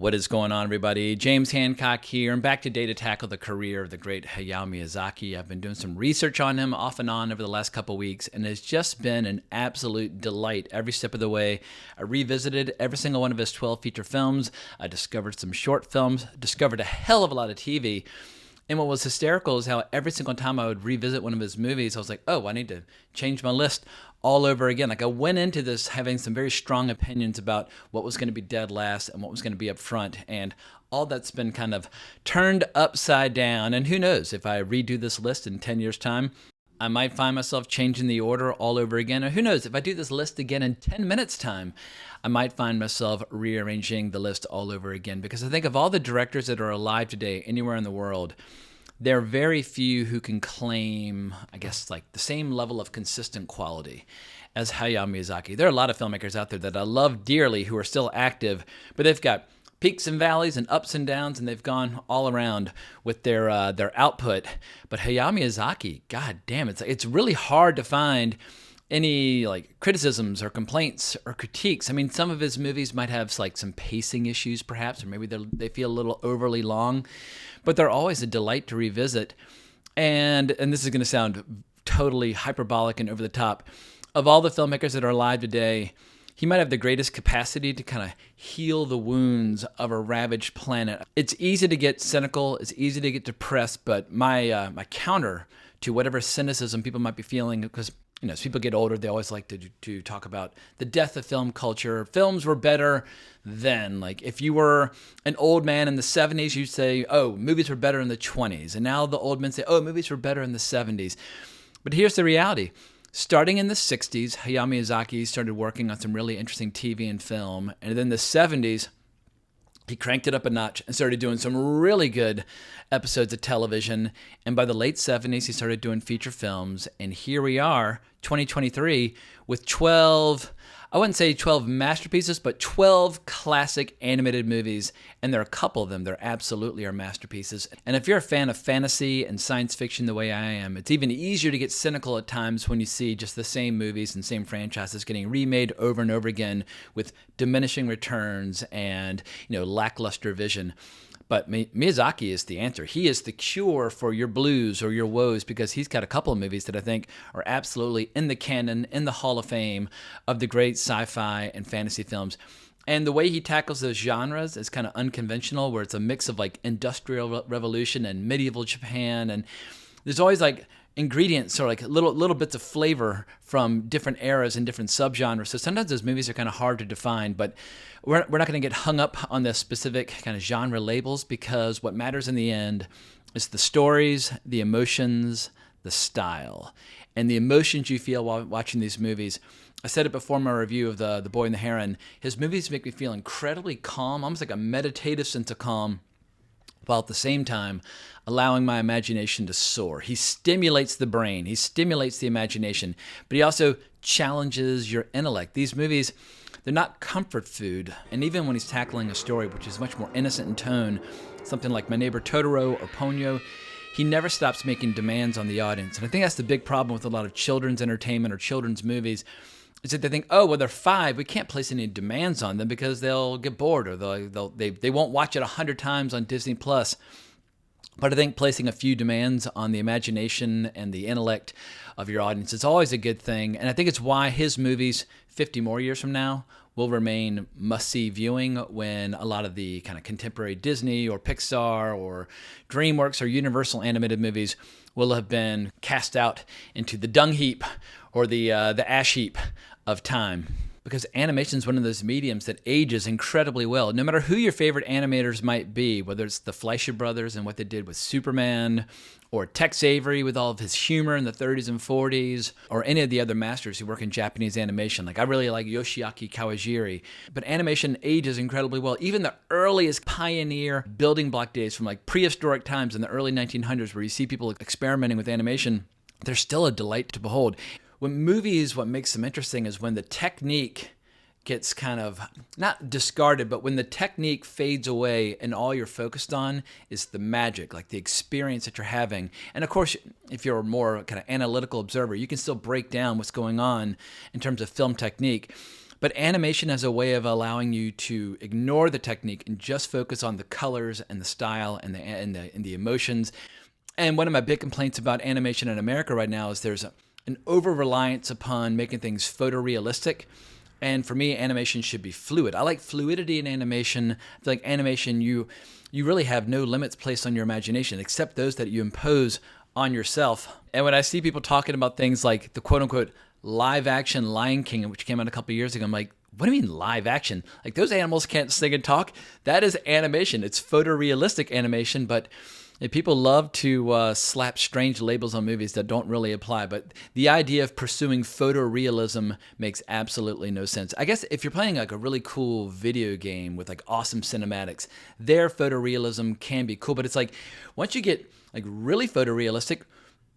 What is going on, everybody? James Hancock here. I'm back today to tackle the career of the great Hayao Miyazaki. I've been doing some research on him off and on over the last couple weeks, and it's just been an absolute delight every step of the way. I revisited every single one of his 12 feature films. I discovered some short films, discovered a hell of a lot of TV. And what was hysterical is how every single time I would revisit one of his movies, I was like, oh, I need to change my list all over again. Like I went into this having some very strong opinions about what was going to be dead last and what was going to be up front. And all that's been kind of turned upside down. And who knows, if I redo this list in 10 years' time, I might find myself changing the order all over again. Or who knows, if I do this list again in 10 minutes' time, I might find myself rearranging the list all over again. Because I think of all the directors that are alive today, anywhere in the world, there are very few who can claim, I guess, like the same level of consistent quality as Hayao Miyazaki. There are a lot of filmmakers out there that I love dearly who are still active, but they've got peaks and valleys and ups and downs, and they've gone all around with their output. But Hayao Miyazaki, god damn, it's really hard to find any like criticisms or complaints or critiques. I mean, some of his movies might have like some pacing issues perhaps, or maybe they feel a little overly long, but they're always a delight to revisit. And this is going to sound totally hyperbolic and over the top. Of all the filmmakers that are alive today, he might have the greatest capacity to kind of heal the wounds of a ravaged planet. It's easy to get cynical, it's easy to get depressed, but my counter to whatever cynicism people might be feeling, because as people get older, they always like to talk about the death of film culture. Films were better then. Like if you were an old man in the 70s, you'd say, oh, movies were better in the 20s. And now the old men say, oh, movies were better in the 70s. But here's the reality. Starting in the 60s, Hayao Miyazaki started working on some really interesting TV and film. And then the 70s, he cranked it up a notch and started doing some really good episodes of television. And by the late 70s, he started doing feature films. And here we are, 2023, with 12, I wouldn't say 12 masterpieces, but 12 classic animated movies. And there are a couple of them that absolutely are masterpieces. And if you're a fan of fantasy and science fiction the way I am, it's even easier to get cynical at times when you see just the same movies and same franchises getting remade over and over again with diminishing returns and lackluster vision. But Miyazaki is the answer. He is the cure for your blues or your woes, because he's got a couple of movies that I think are absolutely in the canon, in the Hall of Fame of the great sci-fi and fantasy films. And the way he tackles those genres is kind of unconventional, where it's a mix of like industrial revolution and medieval Japan. And there's always like ingredients or like little bits of flavor from different eras and different subgenres. So sometimes those movies are kind of hard to define, but we're not going to get hung up on the specific kind of genre labels, because what matters in the end is the stories, the emotions, the style, and the emotions you feel while watching these movies. I said it before my review of The Boy and the Heron. His movies make me feel incredibly calm, almost like a meditative sense of calm, while at the same time allowing my imagination to soar. He stimulates the brain, he stimulates the imagination, but he also challenges your intellect. These movies, they're not comfort food, and even when he's tackling a story which is much more innocent in tone, something like My Neighbor Totoro or Ponyo, he never stops making demands on the audience. And I think that's the big problem with a lot of children's entertainment or children's movies, is that they think, oh, well, they're 5, we can't place any demands on them because they'll get bored, or they won't watch it 100 times on Disney+. But I think placing a few demands on the imagination and the intellect of your audience is always a good thing. And I think it's why his movies 50 more years from now will remain must-see viewing, when a lot of the kind of contemporary Disney or Pixar or DreamWorks or Universal animated movies will have been cast out into the dung heap or the ash heap of time. Because animation is one of those mediums that ages incredibly well. No matter who your favorite animators might be, whether it's the Fleischer brothers and what they did with Superman, or Tex Avery with all of his humor in the 30s and 40s, or any of the other masters who work in Japanese animation. Like I really like Yoshiaki Kawajiri. But animation ages incredibly well. Even the earliest pioneer building block days from like prehistoric times in the early 1900s, where you see people experimenting with animation, they're still a delight to behold. When movies, what makes them interesting is when the technique gets kind of, not discarded, but when the technique fades away and all you're focused on is the magic, like the experience that you're having. And of course, if you're a more kind of analytical observer, you can still break down what's going on in terms of film technique. But animation as a way of allowing you to ignore the technique and just focus on the colors and the style and the emotions. And one of my big complaints about animation in America right now is there's an over-reliance upon making things photorealistic. And for me, animation should be fluid. I like fluidity in animation. I feel like animation, you really have no limits placed on your imagination except those that you impose on yourself. And when I see people talking about things like the quote-unquote live-action Lion King, which came out a couple years ago, I'm like, what do you mean live action? Like, those animals can't sing and talk. That is animation. It's photorealistic animation, but people love to slap strange labels on movies that don't really apply. But the idea of pursuing photorealism makes absolutely no sense. I guess if you're playing like a really cool video game with like awesome cinematics, their photorealism can be cool. But it's like, once you get like really photorealistic,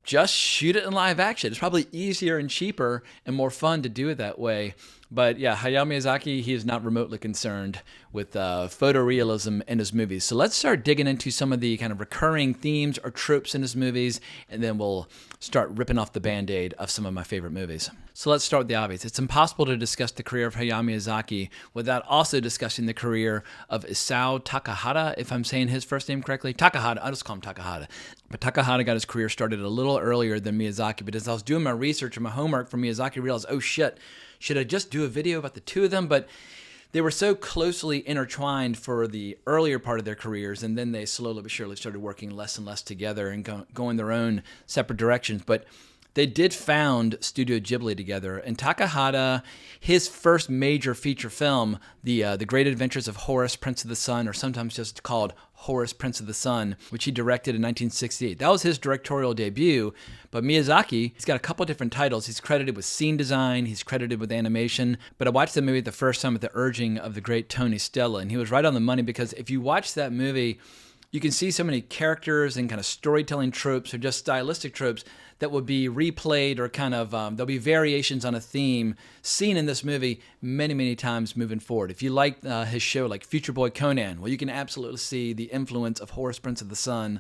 just shoot it in live action. It's probably easier and cheaper and more fun to do it that way. But yeah, Hayao Miyazaki, he is not remotely concerned with photorealism in his movies. So let's start digging into some of the kind of recurring themes or tropes in his movies, and then we'll start ripping off the Band-Aid of some of my favorite movies. So let's start with the obvious. It's impossible to discuss the career of Hayao Miyazaki without also discussing the career of Isao Takahata, if I'm saying his first name correctly. Takahata, I'll just call him Takahata. But Takahata got his career started a little earlier than Miyazaki, but as I was doing my research and my homework for Miyazaki, I realized, oh shit, should I just do a video about the two of them? But they were so closely intertwined for the earlier part of their careers, and then they slowly but surely started working less and less together and going their own separate directions. But they did found Studio Ghibli together, and Takahata, his first major feature film, the Great Adventures of Horace, Prince of the Sun, or sometimes just called Horace, Prince of the Sun, which he directed in 1968. That was his directorial debut, but Miyazaki, he's got a couple different titles. He's credited with scene design, he's credited with animation, but I watched the movie the first time at the urging of the great Tony Stella, and he was right on the money, because if you watch that movie, you can see so many characters and kind of storytelling tropes or just stylistic tropes that will be replayed, or kind of there'll be variations on a theme seen in this movie many, many times moving forward. If you like his show like Future Boy Conan, well, you can absolutely see the influence of Horace, Prince of the Sun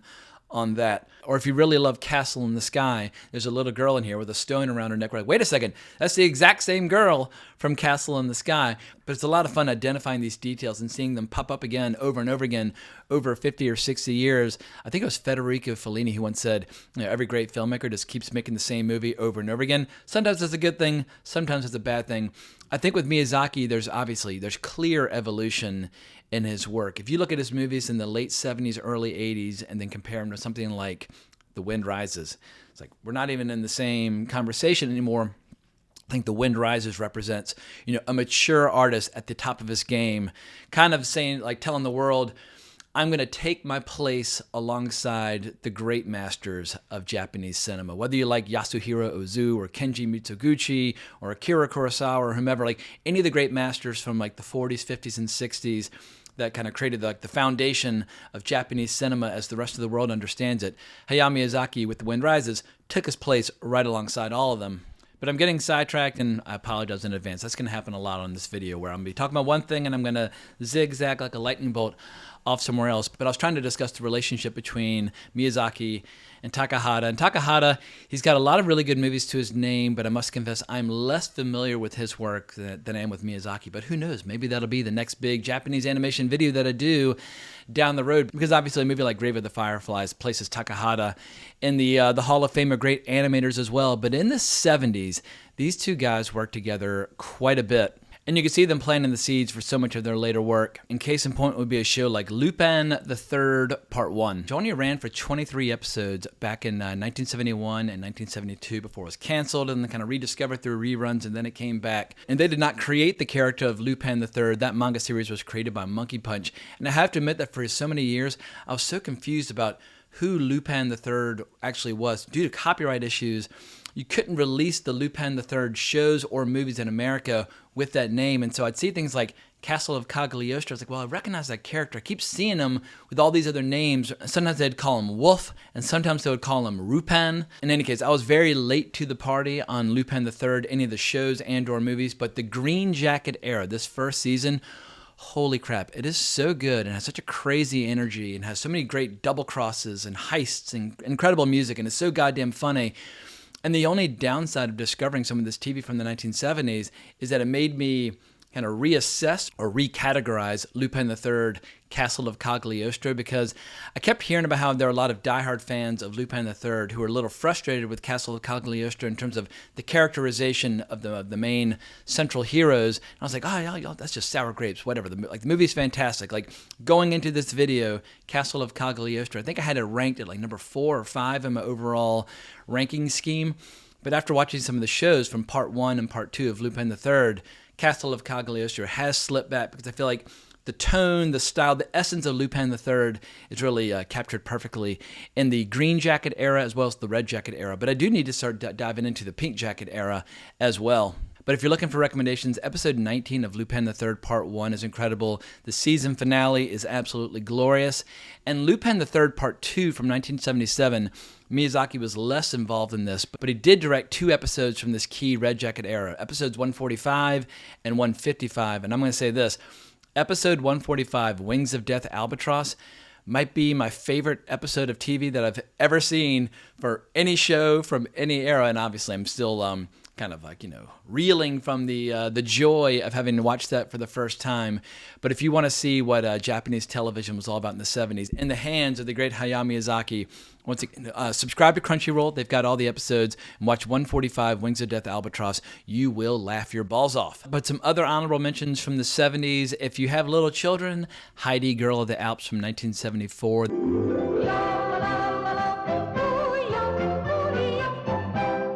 on that. Or if you really love Castle in the Sky, there's a little girl in here with a stone around her neck. We're like, wait a second, that's the exact same girl from Castle in the Sky. But it's a lot of fun identifying these details and seeing them pop up again over and over again over 50 or 60 years. I think it was Federico Fellini who once said, every great filmmaker just keeps making the same movie over and over again. Sometimes it's a good thing, sometimes it's a bad thing. I think with Miyazaki, there's clear evolution in his work. If you look at his movies in the late 70s, early 80s, and then compare them to something like The Wind Rises, it's like we're not even in the same conversation anymore. I think The Wind Rises represents, a mature artist at the top of his game, kind of saying, like telling the world, I'm going to take my place alongside the great masters of Japanese cinema. Whether you like Yasuhiro Ozu or Kenji Mitsuguchi or Akira Kurosawa or whomever, like any of the great masters from like the 40s, 50s, and 60s that kind of created like the foundation of Japanese cinema as the rest of the world understands it. Hayao Miyazaki with The Wind Rises took his place right alongside all of them. But I'm getting sidetracked, and I apologize in advance. That's going to happen a lot on this video, where I'm going to be talking about one thing and I'm going to zigzag like a lightning bolt off somewhere else. But I was trying to discuss the relationship between Miyazaki and Takahata. And Takahata, he's got a lot of really good movies to his name, but I must confess I'm less familiar with his work than I am with Miyazaki. But who knows? Maybe that'll be the next big Japanese animation video that I do down the road, because obviously a movie like Grave of the Fireflies places Takahata in the Hall of Fame of great animators as well. But in the 70s, these two guys worked together quite a bit. And you can see them planting the seeds for so much of their later work. And case in point would be a show like Lupin the Third Part 1. It only ran for 23 episodes back in 1971 and 1972 before it was canceled and then kind of rediscovered through reruns, and then it came back. And they did not create the character of Lupin the Third. That manga series was created by Monkey Punch. And I have to admit that for so many years, I was so confused about who Lupin the Third actually was. Due to copyright issues, you couldn't release the Lupin the Third shows or movies in America with that name. And so I'd see things like Castle of Cagliostro. I was like, well, I recognize that character. I keep seeing him with all these other names. Sometimes they'd call him Wolf, and sometimes they would call him Lupin. In any case, I was very late to the party on Lupin the Third, any of the shows and or movies. But the Green Jacket era, this first season, holy crap, it is so good and has such a crazy energy and has so many great double crosses and heists and incredible music, and it's so goddamn funny. And the only downside of discovering some of this TV from the 1970s is that it made me kind of reassess or recategorize Lupin III, Castle of Cagliostro, because I kept hearing about how there are a lot of diehard fans of Lupin III who are a little frustrated with Castle of Cagliostro in terms of the characterization of the main central heroes. And I was like, oh, yeah, that's just sour grapes, whatever. The movie's fantastic. Like, going into this video, Castle of Cagliostro, I think I had it ranked at like number 4 or 5 in my overall ranking scheme. But after watching some of the shows from part 1 and part 2 of Lupin III, Castle of Cagliostro has slipped back, because I feel like the tone, the style, the essence of Lupin III is really captured perfectly in the green jacket era as well as the red jacket era. But I do need to start diving into the pink jacket era as well. But if you're looking for recommendations, episode 19 of Lupin III Part 1 is incredible. The season finale is absolutely glorious. And Lupin III Part 2 from 1977, Miyazaki was less involved in this, but he did direct 2 episodes from this key red jacket era, episodes 145 and 155. And I'm going to say this, episode 145, Wings of Death Albatross, might be my favorite episode of TV that I've ever seen for any show from any era. And obviously I'm still kind of like, reeling from the joy of having watched that for the first time. But if you want to see what Japanese television was all about in the 70s, in the hands of the great Hayao Miyazaki, once again, subscribe to Crunchyroll. They've got all the episodes. And watch 145, Wings of Death Albatross. You will laugh your balls off. But some other honorable mentions from the 70s. If you have little children, Heidi, Girl of the Alps from 1974.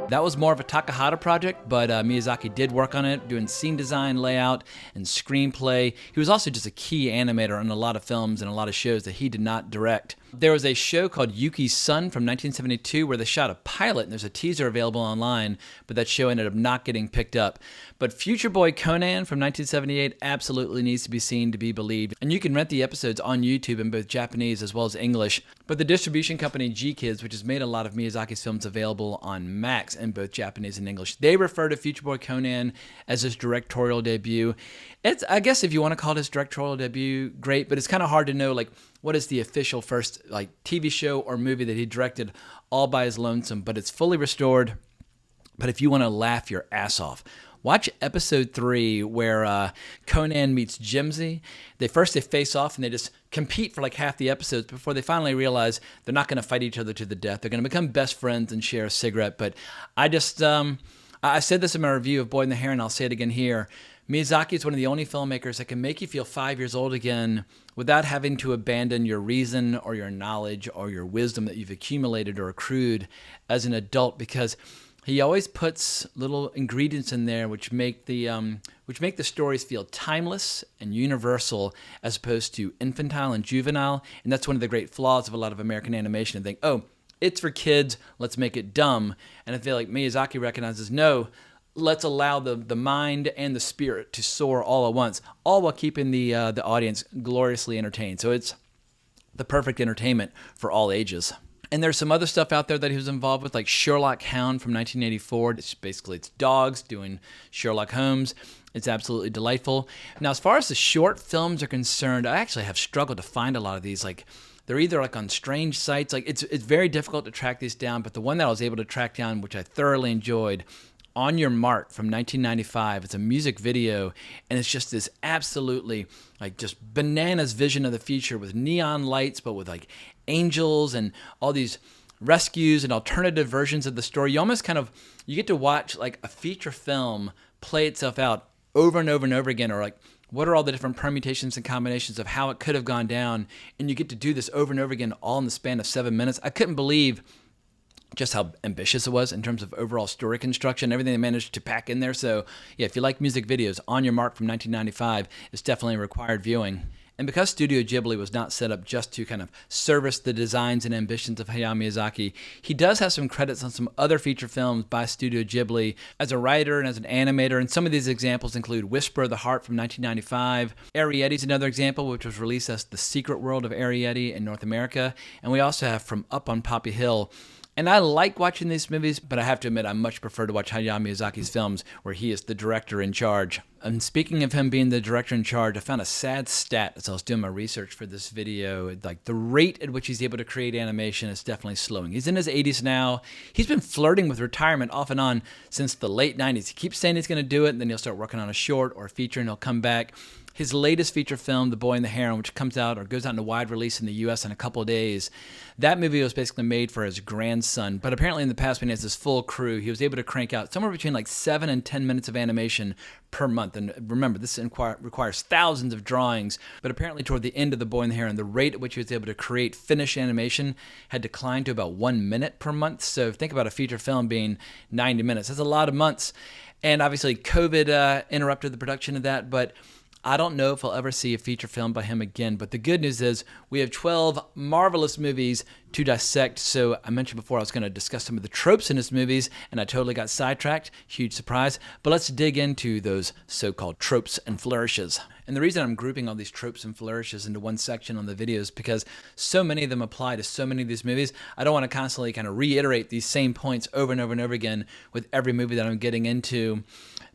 That was more of a Takahata project, but Miyazaki did work on it, doing scene design, layout, and screenplay. He was also just a key animator on a lot of films and a lot of shows that he did not direct. There was a show called Yuki's Son from 1972 where they shot a pilot, and there's a teaser available online, but that show ended up not getting picked up. But Future Boy Conan from 1978 absolutely needs to be seen to be believed, and you can rent the episodes on YouTube in both Japanese as well as English. But the distribution company G-Kids, which has made a lot of Miyazaki's films available on Max in both Japanese and English, they refer to Future Boy Conan as his directorial debut. It's, I guess if you want to call it his directorial debut, great, but it's kind of hard to know, like, what is the official first TV show or movie that he directed all by his lonesome, but it's fully restored. But if you want to laugh your ass off, watch episode 3 where Conan meets Jimsy. They face off and they just compete for like half the episodes before they finally realize they're not going to fight each other to the death. They're going to become best friends and share a cigarette. But I just, I said this in my review of Boy and the Heron, I'll say it again here. Miyazaki is one of the only filmmakers that can make you feel 5 years old again without having to abandon your reason or your knowledge or your wisdom that you've accumulated or accrued as an adult, because he always puts little ingredients in there which make the stories feel timeless and universal as opposed to infantile and juvenile. And that's one of the great flaws of a lot of American animation. They think, oh, it's for kids, let's make it dumb. And I feel like Miyazaki recognizes, no, let's allow the mind and the spirit to soar all at once, all while keeping the audience gloriously entertained. So it's the perfect entertainment for all ages. And there's some other stuff out there that he was involved with, like Sherlock Hound from 1984. It's dogs doing Sherlock Holmes. It's absolutely delightful. Now, as far as the short films are concerned, I actually have struggled to find a lot of these. Like, they're either like on strange sites. Like, it's very difficult to track these down. But the one that I was able to track down, which I thoroughly enjoyed, On Your Mark from 1995. It's a music video, and it's just this absolutely like just bananas vision of the future with neon lights, but with like angels and all these rescues and alternative versions of the story. You almost you get to watch like a feature film play itself out over and over and over again, or like what are all the different permutations and combinations of how it could have gone down, and you get to do this over and over again all in the span of 7 minutes. I couldn't believe just how ambitious it was in terms of overall story construction, everything they managed to pack in there. So yeah, if you like music videos, On Your Mark from 1995 is definitely a required viewing. And because Studio Ghibli was not set up just to kind of service the designs and ambitions of Hayao Miyazaki, he does have some credits on some other feature films by Studio Ghibli as a writer and as an animator. And some of these examples include Whisper of the Heart from 1995. Arrietty's another example, which was released as The Secret World of Arrietty in North America. And we also have From Up on Poppy Hill, And I like watching these movies, but I have to admit I much prefer to watch Hayao Miyazaki's films where he is the director in charge. And speaking of him being the director in charge, I found a sad stat as I was doing my research for this video. Like, the rate at which he's able to create animation is definitely slowing. He's in his 80s now. He's been flirting with retirement off and on since the late 90s. He keeps saying he's going to do it, and then he'll start working on a short or a feature, and he'll come back. His latest feature film, The Boy and the Heron, which comes out or goes out in a wide release in the U.S. in a couple of days, that movie was basically made for his grandson. But apparently in the past, when he has this full crew, he was able to crank out somewhere between like 7 and 10 minutes of animation per month. And remember, this requires thousands of drawings. But apparently toward the end of The Boy and the Heron, the rate at which he was able to create finished animation had declined to about 1 minute per month. So think about a feature film being 90 minutes. That's a lot of months. And obviously COVID interrupted the production of that, but I don't know if I'll ever see a feature film by him again, but the good news is we have 12 marvelous movies to dissect. So I mentioned before I was going to discuss some of the tropes in his movies, and I totally got sidetracked. Huge surprise. But let's dig into those so-called tropes and flourishes. And the reason I'm grouping all these tropes and flourishes into one section on the video is because so many of them apply to so many of these movies. I don't want to constantly kind of reiterate these same points over and over and over again with every movie that I'm getting into.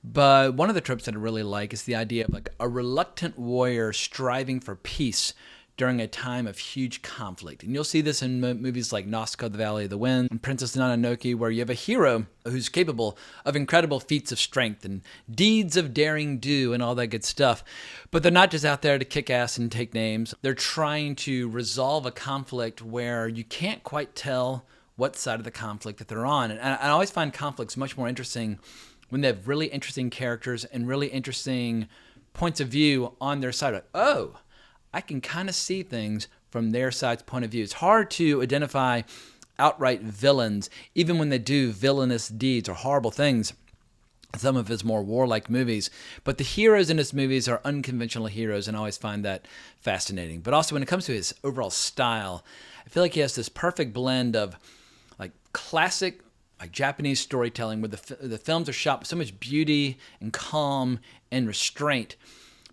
But one of the tropes that I really like is the idea of like a reluctant warrior striving for peace during a time of huge conflict. And you'll see this in movies like Nausicaä, The Valley of the Wind, and Princess Mononoke, where you have a hero who's capable of incredible feats of strength and deeds of daring do and all that good stuff. But they're not just out there to kick ass and take names. They're trying to resolve a conflict where you can't quite tell what side of the conflict that they're on. And I always find conflicts much more interesting when they have really interesting characters and really interesting points of view on their side. Like, oh, I can kind of see things from their side's point of view. It's hard to identify outright villains, even when they do villainous deeds or horrible things. Some of his more warlike movies. But the heroes in his movies are unconventional heroes, and I always find that fascinating. But also when it comes to his overall style, I feel like he has this perfect blend of like classic like Japanese storytelling, where the films are shot with so much beauty and calm and restraint.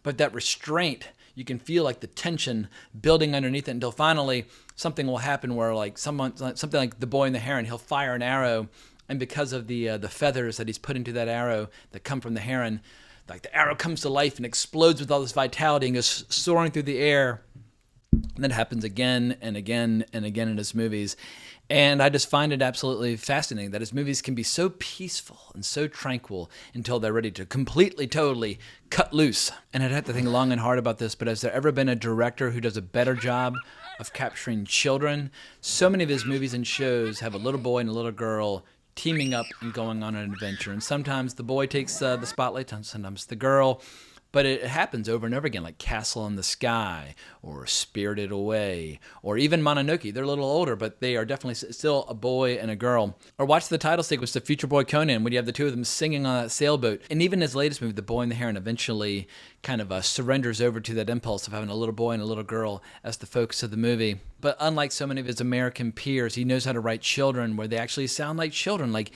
But that restraint, you can feel like the tension building underneath it until finally something will happen where like something like The Boy and the Heron, he'll fire an arrow, and because of the feathers that he's put into that arrow that come from the heron, like the arrow comes to life and explodes with all this vitality and goes soaring through the air. And that happens again and again and again in his movies. And I just find it absolutely fascinating that his movies can be so peaceful and so tranquil until they're ready to completely, totally cut loose. And I'd have to think long and hard about this, but has there ever been a director who does a better job of capturing children? So many of his movies and shows have a little boy and a little girl teaming up and going on an adventure. And sometimes the boy takes the spotlight, sometimes the girl. But it happens over and over again, like Castle in the Sky or Spirited Away or even Mononoke. They're a little older, but they are definitely still a boy and a girl. Or watch the title sequence to Future Boy Conan when you have the two of them singing on that sailboat. And even his latest movie, The Boy and the Heron, eventually kind of surrenders over to that impulse of having a little boy and a little girl as the focus of the movie. But unlike so many of his American peers, he knows how to write children where they actually sound like children. Like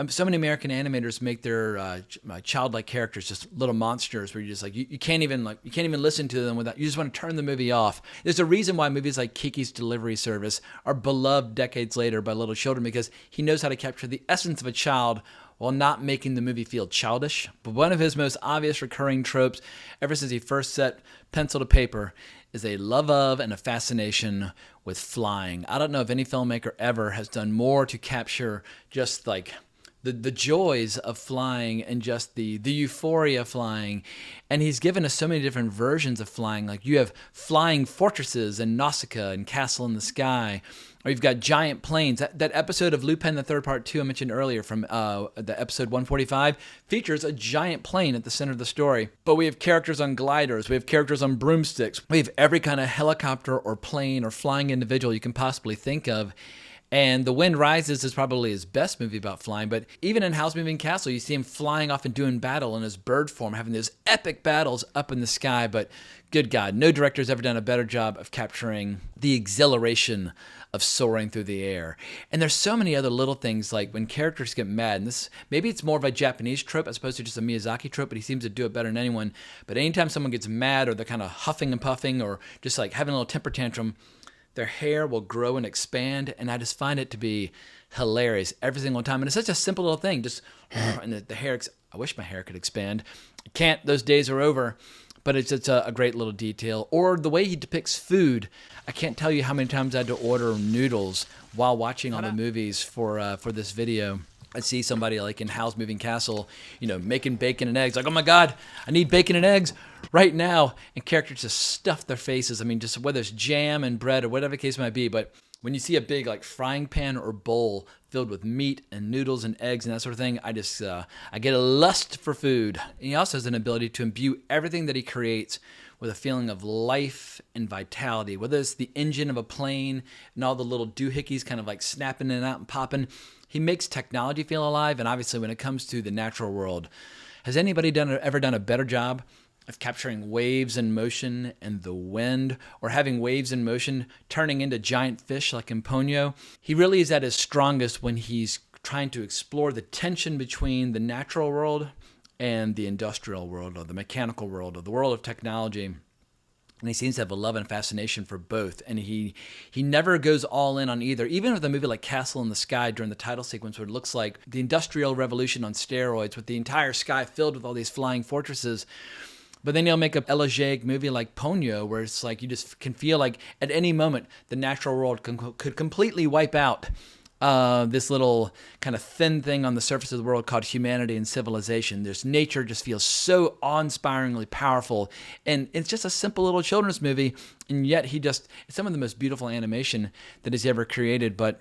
so many American animators make their childlike characters just little monsters where you just like you can't even listen to them without, you just want to turn the movie off. There's a reason why movies like Kiki's Delivery Service are beloved decades later by little children, because he knows how to capture the essence of a child while not making the movie feel childish. But one of his most obvious recurring tropes, ever since he first set pencil to paper, is a love of and a fascination with flying. I don't know if any filmmaker ever has done more to capture just like the joys of flying and just the euphoria of flying. And he's given us so many different versions of flying. Like you have flying fortresses and Nausicaä and Castle in the Sky, or you've got giant planes. That episode of Lupin, the Third Part 2 I mentioned earlier from the episode 145 features a giant plane at the center of the story. But we have characters on gliders. We have characters on broomsticks. We have every kind of helicopter or plane or flying individual you can possibly think of. And The Wind Rises is probably his best movie about flying, but even in Howl's Moving Castle, you see him flying off and doing battle in his bird form, having those epic battles up in the sky. But good God, no director's ever done a better job of capturing the exhilaration of soaring through the air. And there's so many other little things, like when characters get mad, and this maybe it's more of a Japanese trope as opposed to just a Miyazaki trope, but he seems to do it better than anyone. But anytime someone gets mad or they're kind of huffing and puffing or just like having a little temper tantrum, their hair will grow and expand, and I just find it to be hilarious every single time. And it's such a simple little thing, just and the hair. I wish my hair could expand. Can't. Those days are over. But it's just a great little detail. Or the way he depicts food. I can't tell you how many times I had to order noodles while watching all the movies for this video. I see somebody like in Howl's Moving Castle, making bacon and eggs. Like, oh my God, I need bacon and eggs right now. And characters just stuff their faces. I mean, just whether it's jam and bread or whatever the case might be. But when you see a big like frying pan or bowl filled with meat and noodles and eggs and that sort of thing, I just I get a lust for food. And he also has an ability to imbue everything that he creates with a feeling of life and vitality, whether it's the engine of a plane and all the little doohickeys kind of like snapping in and out and popping. He makes technology feel alive. And obviously when it comes to the natural world, has anybody ever done a better job of capturing waves in motion and the wind, or having waves in motion turning into giant fish like in Ponyo? He really is at his strongest when he's trying to explore the tension between the natural world and the industrial world, or the mechanical world, or the world of technology. And he seems to have a love and fascination for both. And he never goes all in on either. Even with a movie like Castle in the Sky during the title sequence, where it looks like the Industrial Revolution on steroids, with the entire sky filled with all these flying fortresses. But then he'll make a elegiac movie like Ponyo, where it's like you just can feel like at any moment the natural world could completely wipe out this little kind of thin thing on the surface of the world called humanity and civilization. There's nature just feels so awe-inspiringly powerful. And it's just a simple little children's movie, and yet it's some of the most beautiful animation that he's ever created. But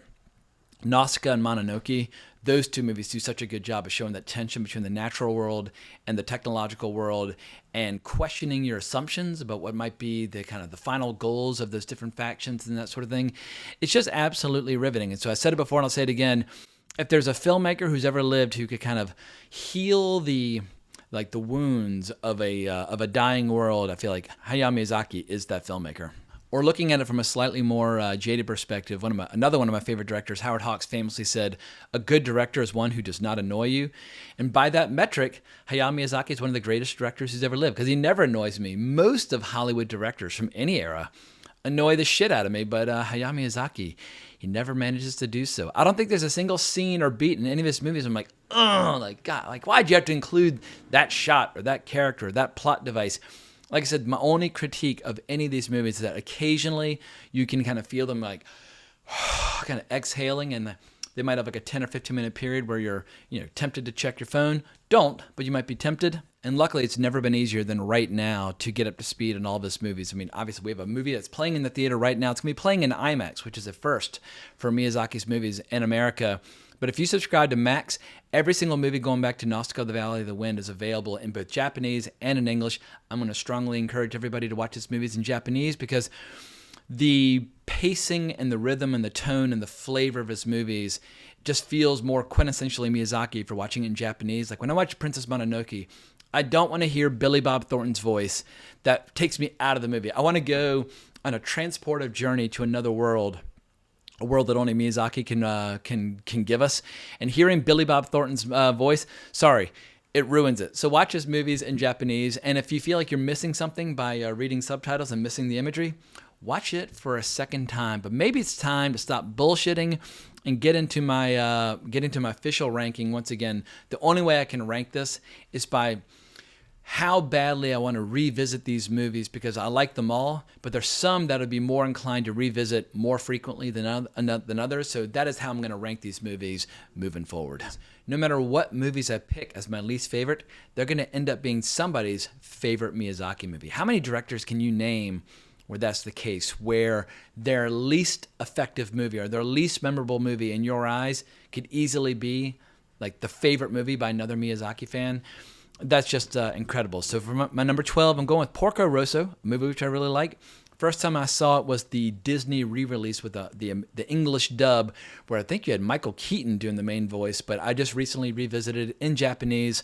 Nausicaä and Mononoke, those two movies do such a good job of showing that tension between the natural world and the technological world, and questioning your assumptions about what might be the kind of the final goals of those different factions and that sort of thing. It's just absolutely riveting. And so I said it before and I'll say it again. If there's a filmmaker who's ever lived who could kind of heal the wounds of a dying world, I feel like Hayao Miyazaki is that filmmaker. Or looking at it from a slightly more jaded perspective, another one of my favorite directors, Howard Hawks, famously said, "A good director is one who does not annoy you." And by that metric, Hayao Miyazaki is one of the greatest directors who's ever lived, because he never annoys me. Most of Hollywood directors from any era annoy the shit out of me, but Hayao Miyazaki, he never manages to do so. I don't think there's a single scene or beat in any of his movies I'm like, oh, like, God, like, why'd you have to include that shot or that character or that plot device? Like I said, my only critique of any of these movies is that occasionally you can kind of feel them like kind of exhaling, and they might have like a 10 or 15 minute period where you're tempted to check your phone. Don't, but you might be tempted. And luckily, it's never been easier than right now to get up to speed on all of his movies. I mean, obviously, we have a movie that's playing in the theater right now. It's going to be playing in IMAX, which is a first for Miyazaki's movies in America. But if you subscribe to Max, every single movie going back to Nausicaä, the Valley of the Wind is available in both Japanese and in English. I'm going to strongly encourage everybody to watch his movies in Japanese, because the pacing and the rhythm and the tone and the flavor of his movies just feels more quintessentially Miyazaki for watching it in Japanese. Like when I watch Princess Mononoke, I don't want to hear Billy Bob Thornton's voice. That takes me out of the movie. I want to go on a transportive journey to another world, a world that only Miyazaki can give us. And hearing Billy Bob Thornton's voice, sorry, it ruins it. So watch his movies in Japanese. And if you feel like you're missing something by reading subtitles and missing the imagery, watch it for a second time. But maybe it's time to stop bullshitting and get into my official ranking. Once again, the only way I can rank this is by how badly I want to revisit these movies, because I like them all, but there's some that would be more inclined to revisit more frequently than others. So that is how I'm going to rank these movies moving forward. No matter what movies I pick as my least favorite, they're going to end up being somebody's favorite Miyazaki movie. How many directors can you name where that's the case, where their least effective movie or their least memorable movie in your eyes could easily be like the favorite movie by another Miyazaki fan? That's just incredible. So for my number 12, I'm going with Porco Rosso, a movie which I really like. First time I saw it was the Disney re-release with the English dub, where I think you had Michael Keaton doing the main voice, but I just recently revisited it in Japanese.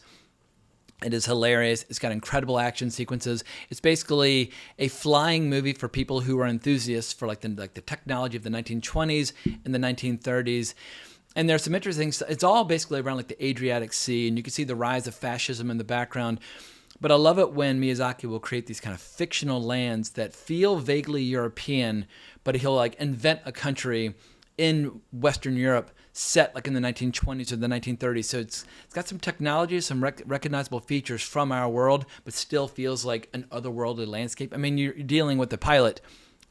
It is hilarious. It's got incredible action sequences. It's basically a flying movie for people who are enthusiasts for like the technology of the 1920s and the 1930s. And there's some interesting stuff. It's all basically around like the Adriatic Sea, and you can see the rise of fascism in the background. But I love it when Miyazaki will create these kind of fictional lands that feel vaguely European, but he'll like invent a country in Western Europe set like in the 1920s or the 1930s. So it's got some technology, some recognizable features from our world, but still feels like an otherworldly landscape. I mean, you're dealing with a pilot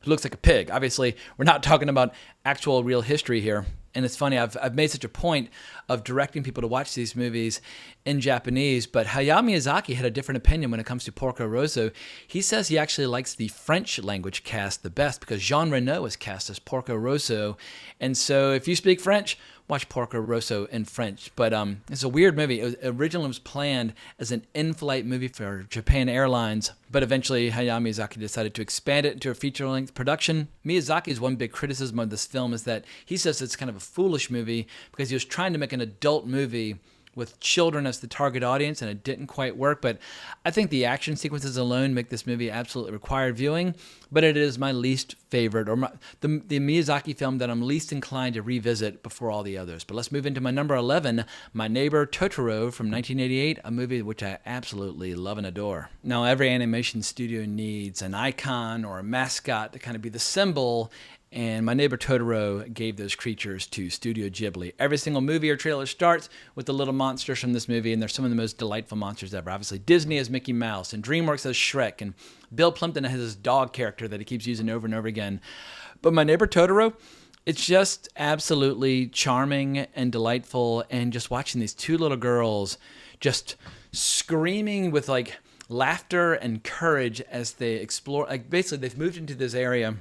who looks like a pig. Obviously, we're not talking about actual real history here. And it's funny, I've made such a point of directing people to watch these movies in Japanese, but Hayao Miyazaki had a different opinion when it comes to Porco Rosso. He says he actually likes the French language cast the best because Jean Reno was cast as Porco Rosso. And so if you speak French, watch Porco Rosso in French. But it's a weird movie. It originally was planned as an in-flight movie for Japan Airlines, but eventually Hayao Miyazaki decided to expand it into a feature-length production. Miyazaki's one big criticism of this film is that he says it's kind of a foolish movie because he was trying to make an adult movie with children as the target audience, and it didn't quite work. But I think the action sequences alone make this movie absolutely required viewing, but it is my least favorite, or the Miyazaki film that I'm least inclined to revisit before all the others. But let's move into my number 11, My Neighbor Totoro from 1988, a movie which I absolutely love and adore. Now, every animation studio needs an icon or a mascot to kind of be the symbol, and My Neighbor Totoro gave those creatures to Studio Ghibli. Every single movie or trailer starts with the little monsters from this movie, and they're some of the most delightful monsters ever. Obviously, Disney has Mickey Mouse, and DreamWorks has Shrek, and Bill Plimpton has his dog character that he keeps using over and over again. But My Neighbor Totoro, it's just absolutely charming and delightful, and just watching these two little girls just screaming with like laughter and courage as they explore. Like basically, they've moved into this area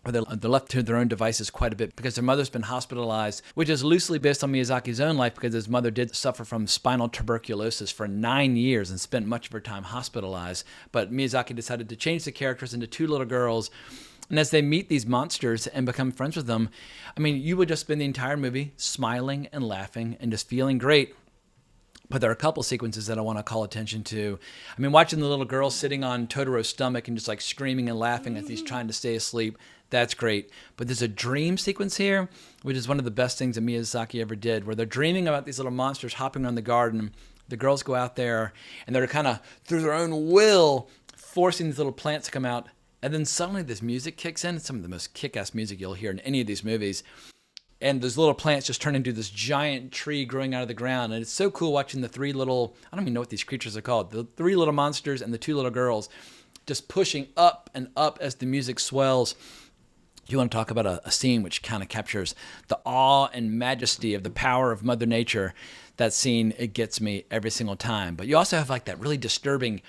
or they're left to their own devices quite a bit because their mother's been hospitalized, which is loosely based on Miyazaki's own life because his mother did suffer from spinal tuberculosis for 9 years and spent much of her time hospitalized. But Miyazaki decided to change the characters into two little girls. And as they meet these monsters and become friends with them, I mean, you would just spend the entire movie smiling and laughing and just feeling great. But there are a couple sequences that I want to call attention to. I mean, watching the little girl sitting on Totoro's stomach and just like screaming and laughing as he's trying to stay asleep, that's great. But there's a dream sequence here, which is one of the best things that Miyazaki ever did, where they're dreaming about these little monsters hopping around the garden. The girls go out there and they're kind of, through their own will, forcing these little plants to come out. And then suddenly this music kicks in. It's some of the most kick-ass music you'll hear in any of these movies. And those little plants just turn into this giant tree growing out of the ground. And it's so cool watching the three little, I don't even know what these creatures are called, the three little monsters and the two little girls just pushing up and up as the music swells. You want to talk about a scene which kind of captures the awe and majesty of the power of Mother Nature. That scene, it gets me every single time. But you also have like that really disturbing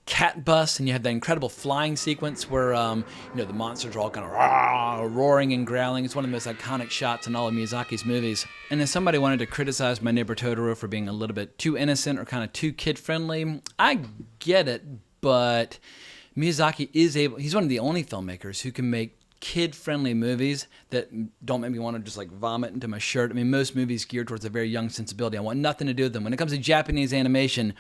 cat bus, and you have that incredible flying sequence where the monsters are all kind of roaring and growling. It's one of the most iconic shots in all of Miyazaki's movies. And if somebody wanted to criticize My Neighbor Totoro for being a little bit too innocent or kind of too kid-friendly, I get it, but Miyazaki he's one of the only filmmakers who can make kid-friendly movies that don't make me want to just like vomit into my shirt. I mean, most movies geared towards a very young sensibility. I want nothing to do with them. When it comes to Japanese animation,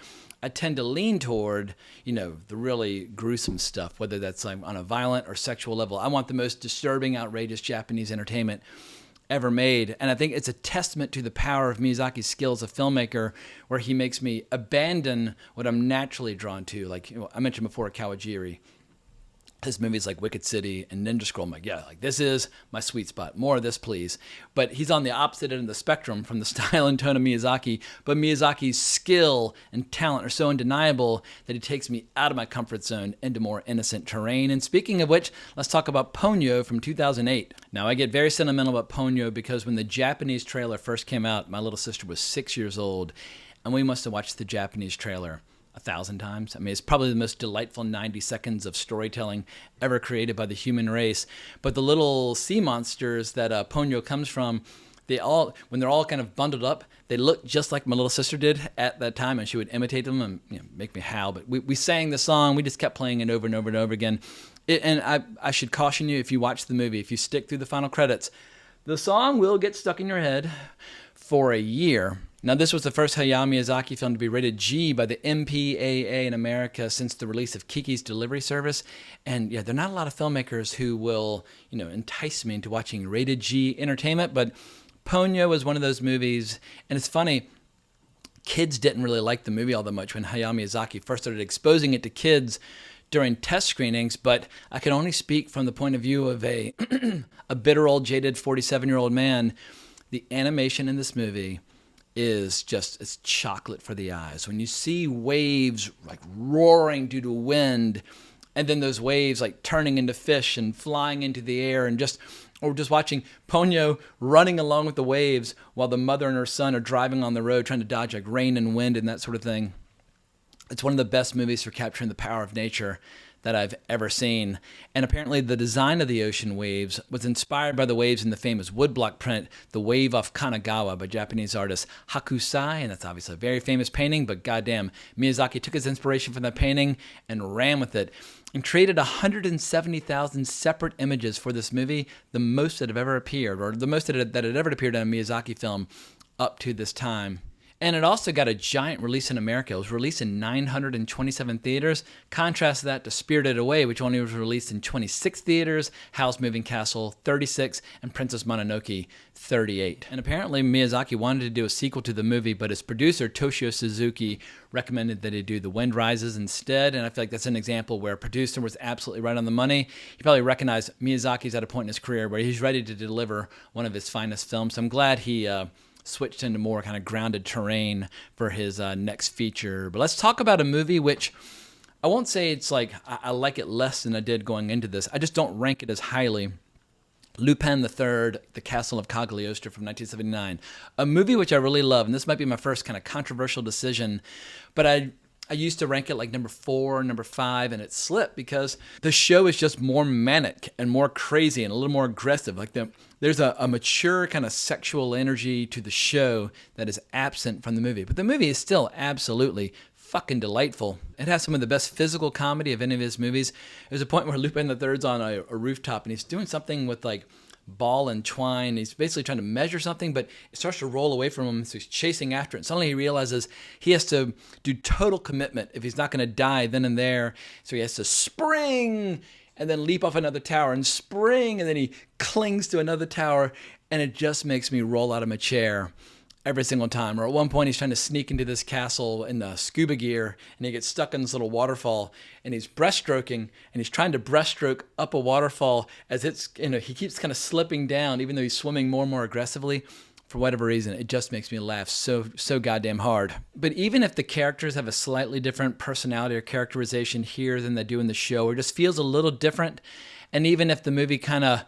I tend to lean toward, the really gruesome stuff, whether that's like on a violent or sexual level. I want the most disturbing, outrageous Japanese entertainment ever made. And I think it's a testament to the power of Miyazaki's skill as a filmmaker, where he makes me abandon what I'm naturally drawn to. Like I mentioned before, Kawajiri. His movies like Wicked City and Ninja Scroll, I'm like, yeah, like this is my sweet spot. More of this, please. But he's on the opposite end of the spectrum from the style and tone of Miyazaki. But Miyazaki's skill and talent are so undeniable that he takes me out of my comfort zone into more innocent terrain. And speaking of which, let's talk about Ponyo from 2008. Now, I get very sentimental about Ponyo because when the Japanese trailer first came out, my little sister was 6 years old, and we must have watched the Japanese trailer 1,000 times. I mean, it's probably the most delightful 90 seconds of storytelling ever created by the human race. But the little sea monsters that Ponyo comes from, when they're all kind of bundled up, they look just like my little sister did at that time, and she would imitate them and make me howl. But we sang the song. We just kept playing it over and over and over again. I should caution you, if you watch the movie, if you stick through the final credits, the song will get stuck in your head for a year. Now, this was the first Hayao Miyazaki film to be rated G by the MPAA in America since the release of Kiki's Delivery Service. And yeah, there are not a lot of filmmakers who will, entice me into watching rated G entertainment, but Ponyo was one of those movies. And it's funny, kids didn't really like the movie all that much when Hayao Miyazaki first started exposing it to kids during test screenings, but I can only speak from the point of view of a a bitter old jaded 47-year-old man. The animation in this movie is just, it's chocolate for the eyes. When you see waves like roaring due to wind, and then those waves like turning into fish and flying into the air, and just watching Ponyo running along with the waves while the mother and her son are driving on the road trying to dodge like rain and wind and that sort of thing. It's one of the best movies for capturing the power of nature that I've ever seen. And apparently the design of the ocean waves was inspired by the waves in the famous woodblock print, The Wave Off Kanagawa, by Japanese artist Hakusai. And that's obviously a very famous painting, but goddamn, Miyazaki took his inspiration from that painting and ran with it and created 170,000 separate images for this movie, the most that have ever appeared, or the most that had ever appeared in a Miyazaki film up to this time. And it also got a giant release in America. It was released in 927 theaters. Contrast that to Spirited Away, which only was released in 26 theaters, Howl's Moving Castle, 36, and Princess Mononoke, 38. And apparently Miyazaki wanted to do a sequel to the movie, but his producer, Toshio Suzuki, recommended that he do The Wind Rises instead. And I feel like that's an example where a producer was absolutely right on the money. He probably recognized Miyazaki's at a point in his career where he's ready to deliver one of his finest films. So I'm glad he switched into more kind of grounded terrain for his next feature. But let's talk about a movie which I won't say it's like I like it less than I did going into this. I just don't rank it as highly. Lupin III, The Castle of Cagliostro from 1979. A movie which I really love, and this might be my first kind of controversial decision, but I used to rank it like number 4, number 5, and it slipped because the show is just more manic and more crazy and a little more aggressive. Like there's a mature kind of sexual energy to the show that is absent from the movie. But the movie is still absolutely fucking delightful. It has some of the best physical comedy of any of his movies. There's a point where Lupin III's on a rooftop and he's doing something with like ball and twine. He's basically trying to measure something, but it starts to roll away from him, so he's chasing after it. And suddenly he realizes he has to do total commitment if he's not going to die then and there. So he has to spring and then leap off another tower and spring, and then he clings to another tower, and it just makes me roll out of my chair every single time. Or at one point he's trying to sneak into this castle in the scuba gear, and he gets stuck in this little waterfall, and he's breaststroking, and he's trying to breaststroke up a waterfall as it's, he keeps kind of slipping down even though he's swimming more and more aggressively. For whatever reason, it just makes me laugh so goddamn hard. But even if the characters have a slightly different personality or characterization here than they do in the show, or just feels a little different, and even if the movie kind of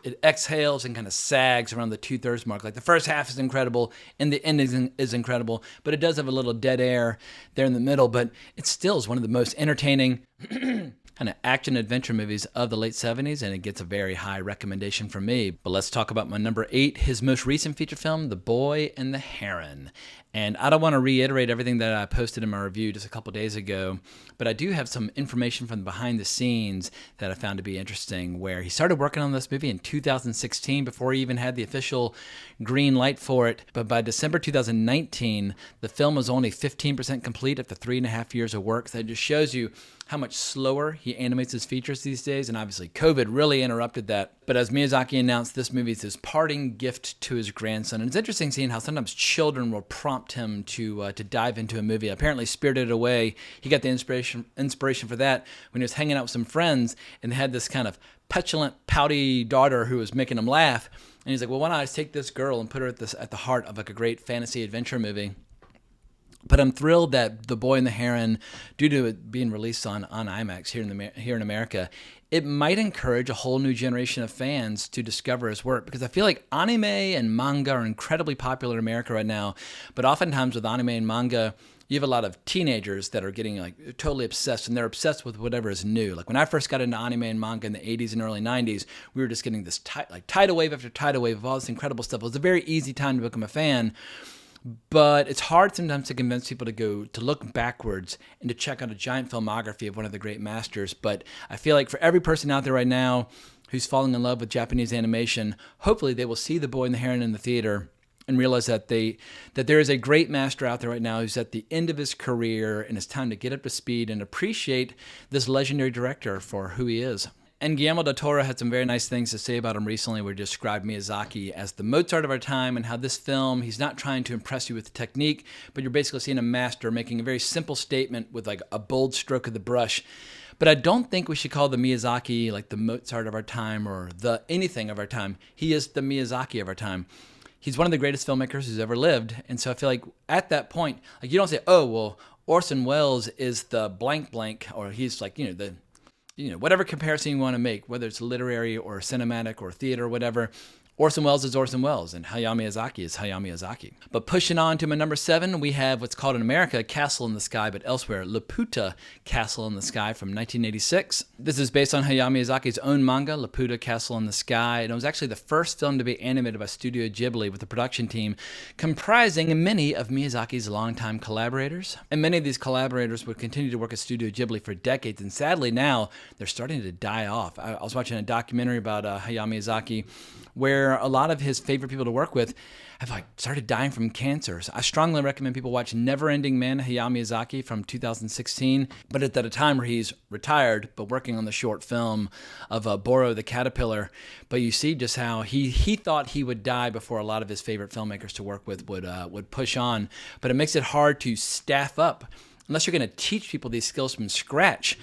it exhales and kind of sags around the 2/3 mark. Like the first half is incredible and the ending is incredible, but it does have a little dead air there in the middle. But it still is one of the most entertaining kind of action adventure movies of the late 70s, and it gets a very high recommendation from me. But let's talk about my number 8, his most recent feature film, The Boy and the Heron. And I don't want to reiterate everything that I posted in my review just a couple days ago, but I do have some information from behind the scenes that I found to be interesting, where he started working on this movie in 2016 before he even had the official green light for it. But by December 2019, the film was only 15% complete after 3.5 years of work. So it just shows you how much slower he animates his features these days, and obviously COVID really interrupted that. But as Miyazaki announced, this movie is his parting gift to his grandson. And it's interesting seeing how sometimes children will prompt him to dive into a movie. Apparently Spirited Away, he got the inspiration for that when he was hanging out with some friends, and they had this kind of petulant, pouty daughter who was making him laugh. And he's like, well, why not I take this girl and put her at the heart of like a great fantasy adventure movie? But I'm thrilled that The Boy and the Heron, due to it being released on IMAX here in America, it might encourage a whole new generation of fans to discover his work. Because I feel like anime and manga are incredibly popular in America right now. But oftentimes with anime and manga, you have a lot of teenagers that are getting like totally obsessed, and they're obsessed with whatever is new. Like when I first got into anime and manga in the 80s and early 90s, we were just getting this tidal wave after tidal wave of all this incredible stuff. It was a very easy time to become a fan. But it's hard sometimes to convince people to look backwards and to check out a giant filmography of one of the great masters. But I feel like for every person out there right now who's falling in love with Japanese animation, hopefully they will see The Boy and the Heron in the theater and realize that there is a great master out there right now who's at the end of his career, and it's time to get up to speed and appreciate this legendary director for who he is. And Guillermo del Toro had some very nice things to say about him recently, where he described Miyazaki as the Mozart of our time, and how this film, he's not trying to impress you with technique, but you're basically seeing a master making a very simple statement with like a bold stroke of the brush. But I don't think we should call the Miyazaki like the Mozart of our time or the anything of our time. He is the Miyazaki of our time. He's one of the greatest filmmakers who's ever lived. And so I feel like at that point, like you don't say, oh, well, Orson Welles is the blank blank, or he's like, whatever comparison you want to make, whether it's literary or cinematic or theater or whatever. Orson Welles is Orson Welles, and Hayao Miyazaki is Hayao Miyazaki. But pushing on to my number 7, we have what's called in America Castle in the Sky, but elsewhere, Laputa Castle in the Sky from 1986. This is based on Hayao Miyazaki's own manga, Laputa Castle in the Sky, and it was actually the first film to be animated by Studio Ghibli with a production team comprising many of Miyazaki's longtime collaborators. And many of these collaborators would continue to work at Studio Ghibli for decades, and sadly now, they're starting to die off. I was watching a documentary about Hayao Miyazaki, where a lot of his favorite people to work with have like started dying from cancer. So I strongly recommend people watch Never-Ending Man, Hayao Miyazaki from 2016, but at a time where he's retired, but working on the short film of Boro the Caterpillar. But you see just how he thought he would die before a lot of his favorite filmmakers to work with would push on. But it makes it hard to staff up unless you're going to teach people these skills from scratch.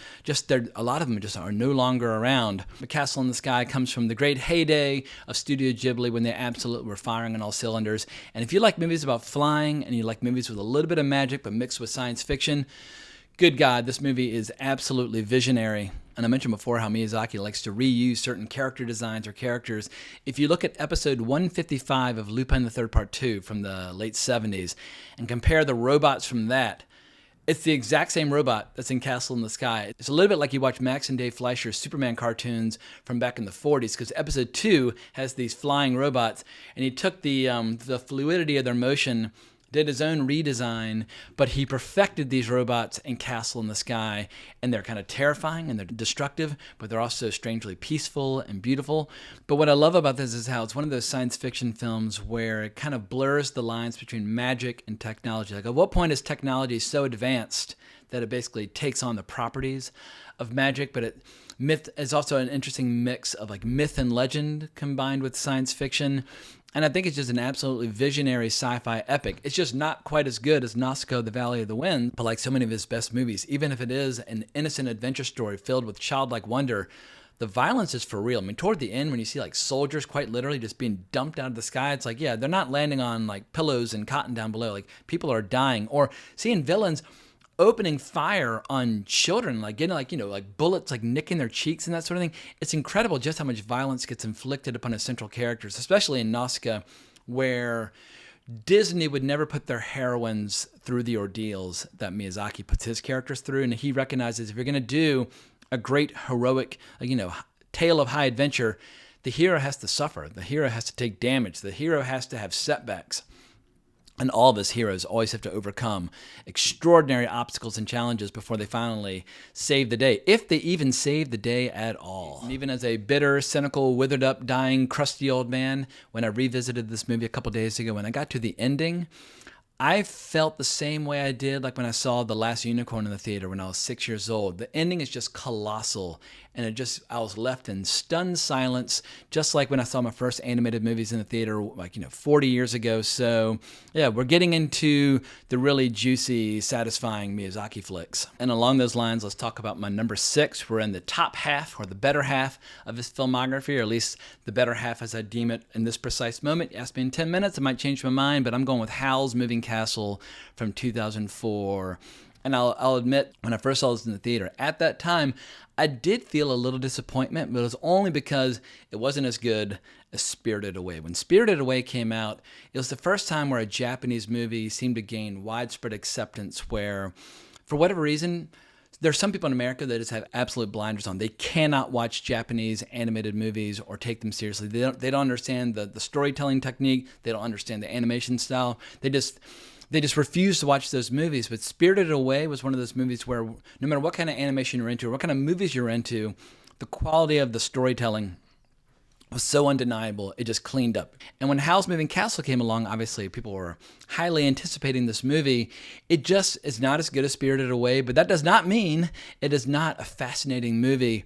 A lot of them just are no longer around. The Castle in the Sky comes from the great heyday of Studio Ghibli when they absolutely were firing on all cylinders. And if you like movies about flying and you like movies with a little bit of magic but mixed with science fiction, good God, this movie is absolutely visionary. And I mentioned before how Miyazaki likes to reuse certain character designs or characters. If you look at episode 155 of Lupin the Third Part 2 from the late 70s and compare the robots from that, it's the exact same robot that's in Castle in the Sky. It's a little bit like you watch Max and Dave Fleischer's Superman cartoons from back in the 40s, because episode 2 has these flying robots, and he took the fluidity of their motion, did his own redesign, but he perfected these robots in Castle in the Sky, and they're kind of terrifying and they're destructive, but they're also strangely peaceful and beautiful. But what I love about this is how it's one of those science fiction films where it kind of blurs the lines between magic and technology. Like, at what point is technology so advanced that it basically takes on the properties of magic, but myth is also an interesting mix of like myth and legend combined with science fiction. And I think it's just an absolutely visionary sci-fi epic. It's just not quite as good as Nausicaä, The Valley of the Wind, but like so many of his best movies, even if it is an innocent adventure story filled with childlike wonder, the violence is for real. I mean, toward the end, when you see like soldiers quite literally just being dumped out of the sky, it's like, yeah, they're not landing on like pillows and cotton down below. Like, people are dying. Or seeing villains opening fire on children, like getting like bullets like nicking their cheeks and that sort of thing. It's incredible just how much violence gets inflicted upon its central characters, especially in Nausicaä, where Disney would never put their heroines through the ordeals that Miyazaki puts his characters through. And he recognizes if you're going to do a great heroic, tale of high adventure, the hero has to suffer. The hero has to take damage. The hero has to have setbacks. And all of his heroes always have to overcome extraordinary obstacles and challenges before they finally save the day, if they even save the day at all. And even as a bitter, cynical, withered up, dying, crusty old man, when I revisited this movie a couple days ago, when I got to the ending, I felt the same way I did like when I saw The Last Unicorn in the theater when I was 6 years old. The ending is just colossal, and I was left in stunned silence, just like when I saw my first animated movies in the theater 40 years ago. So yeah, we're getting into the really juicy, satisfying Miyazaki flicks. And along those lines, let's talk about my number 6. We're in the top half, or the better half of his filmography, or at least the better half as I deem it in this precise moment. You ask me in 10 minutes, I might change my mind, but I'm going with Howl's Moving Castle from 2004. And I'll admit, when I first saw this in the theater, at that time, I did feel a little disappointment, but it was only because it wasn't as good as Spirited Away. When Spirited Away came out, it was the first time where a Japanese movie seemed to gain widespread acceptance, where, for whatever reason, there's some people in America that just have absolute blinders on. They cannot watch Japanese animated movies or take them seriously. They don't understand the storytelling technique. They don't understand the animation style. They just refuse to watch those movies. But Spirited Away was one of those movies where no matter what kind of animation you're into or what kind of movies you're into, the quality of the storytelling was so undeniable, it just cleaned up. And when Howl's Moving Castle came along, obviously people were highly anticipating this movie. It just is not as good as Spirited Away, but that does not mean it is not a fascinating movie.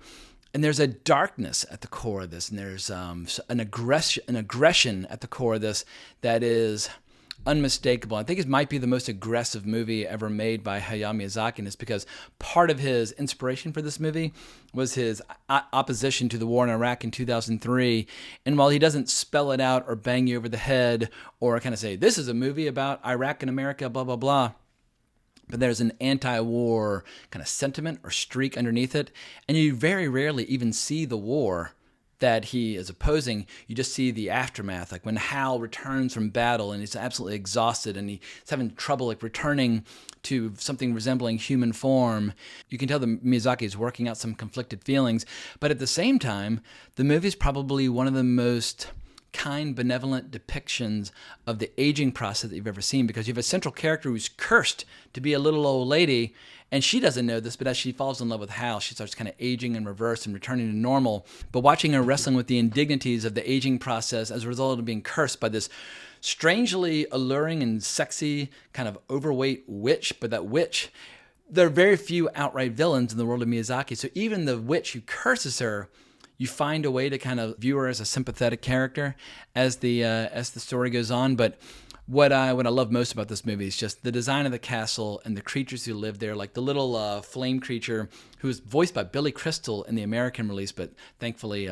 And there's a darkness at the core of this, and there's an aggression at the core of this that is unmistakable. I think it might be the most aggressive movie ever made by Hayao Miyazaki, and it's because part of his inspiration for this movie was his opposition to the war in Iraq in 2003. And while he doesn't spell it out or bang you over the head or kind of say, this is a movie about Iraq and America, blah, blah, blah, but there's an anti-war kind of sentiment or streak underneath it. And you very rarely even see the war that he is opposing. You just see the aftermath, like when Howl returns from battle and he's absolutely exhausted and he's having trouble like returning to something resembling human form. You can tell that Miyazaki is working out some conflicted feelings, but at the same time, the movie is probably one of the most kind, benevolent depictions of the aging process that you've ever seen, because you have a central character who's cursed to be a little old lady, and she doesn't know this, but as she falls in love with Hal, she starts kind of aging in reverse and returning to normal. But watching her wrestling with the indignities of the aging process as a result of being cursed by this strangely alluring and sexy kind of overweight witch, but that witch, there are very few outright villains in the world of Miyazaki, so even the witch who curses her, you find a way to kind of view her as a sympathetic character as the story goes on. But what I love most about this movie is just the design of the castle and the creatures who live there, like the little flame creature who was voiced by Billy Crystal in the American release, but thankfully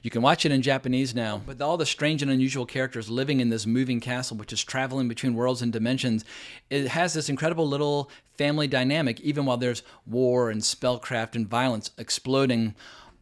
you can watch it in Japanese now. But all the strange and unusual characters living in this moving castle, which is traveling between worlds and dimensions, it has this incredible little family dynamic, even while there's war and spellcraft and violence exploding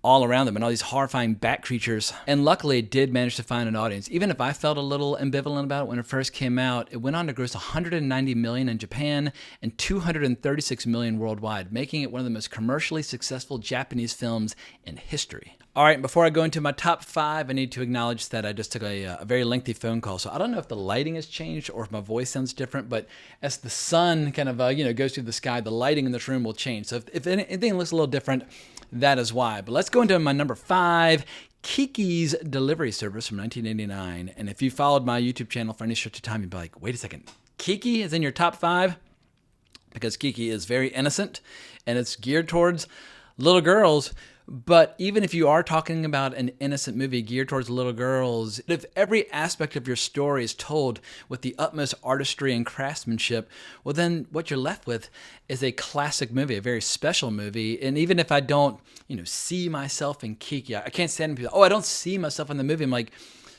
all around them and all these horrifying bat creatures. And luckily it did manage to find an audience. Even if I felt a little ambivalent about it when it first came out, it went on to gross 190 million in Japan and 236 million worldwide, making it one of the most commercially successful Japanese films in history. All right, before I go into my top 5, I need to acknowledge that I just took a very lengthy phone call. So I don't know if the lighting has changed or if my voice sounds different, but as the sun kind of goes through the sky, the lighting in this room will change. So if anything looks a little different, that is why. But let's go into my number 5, Kiki's Delivery Service from 1989. And if you followed my YouTube channel for any stretch of time, you'd be like, wait a second, Kiki is in your top 5? Because Kiki is very innocent and it's geared towards little girls. But even if you are talking about an innocent movie geared towards little girls, if every aspect of your story is told with the utmost artistry and craftsmanship, well then what you're left with is a classic movie, a very special movie. And even if I don't, see myself in Kiki, I can't stand people, I don't see myself in the movie. I'm like,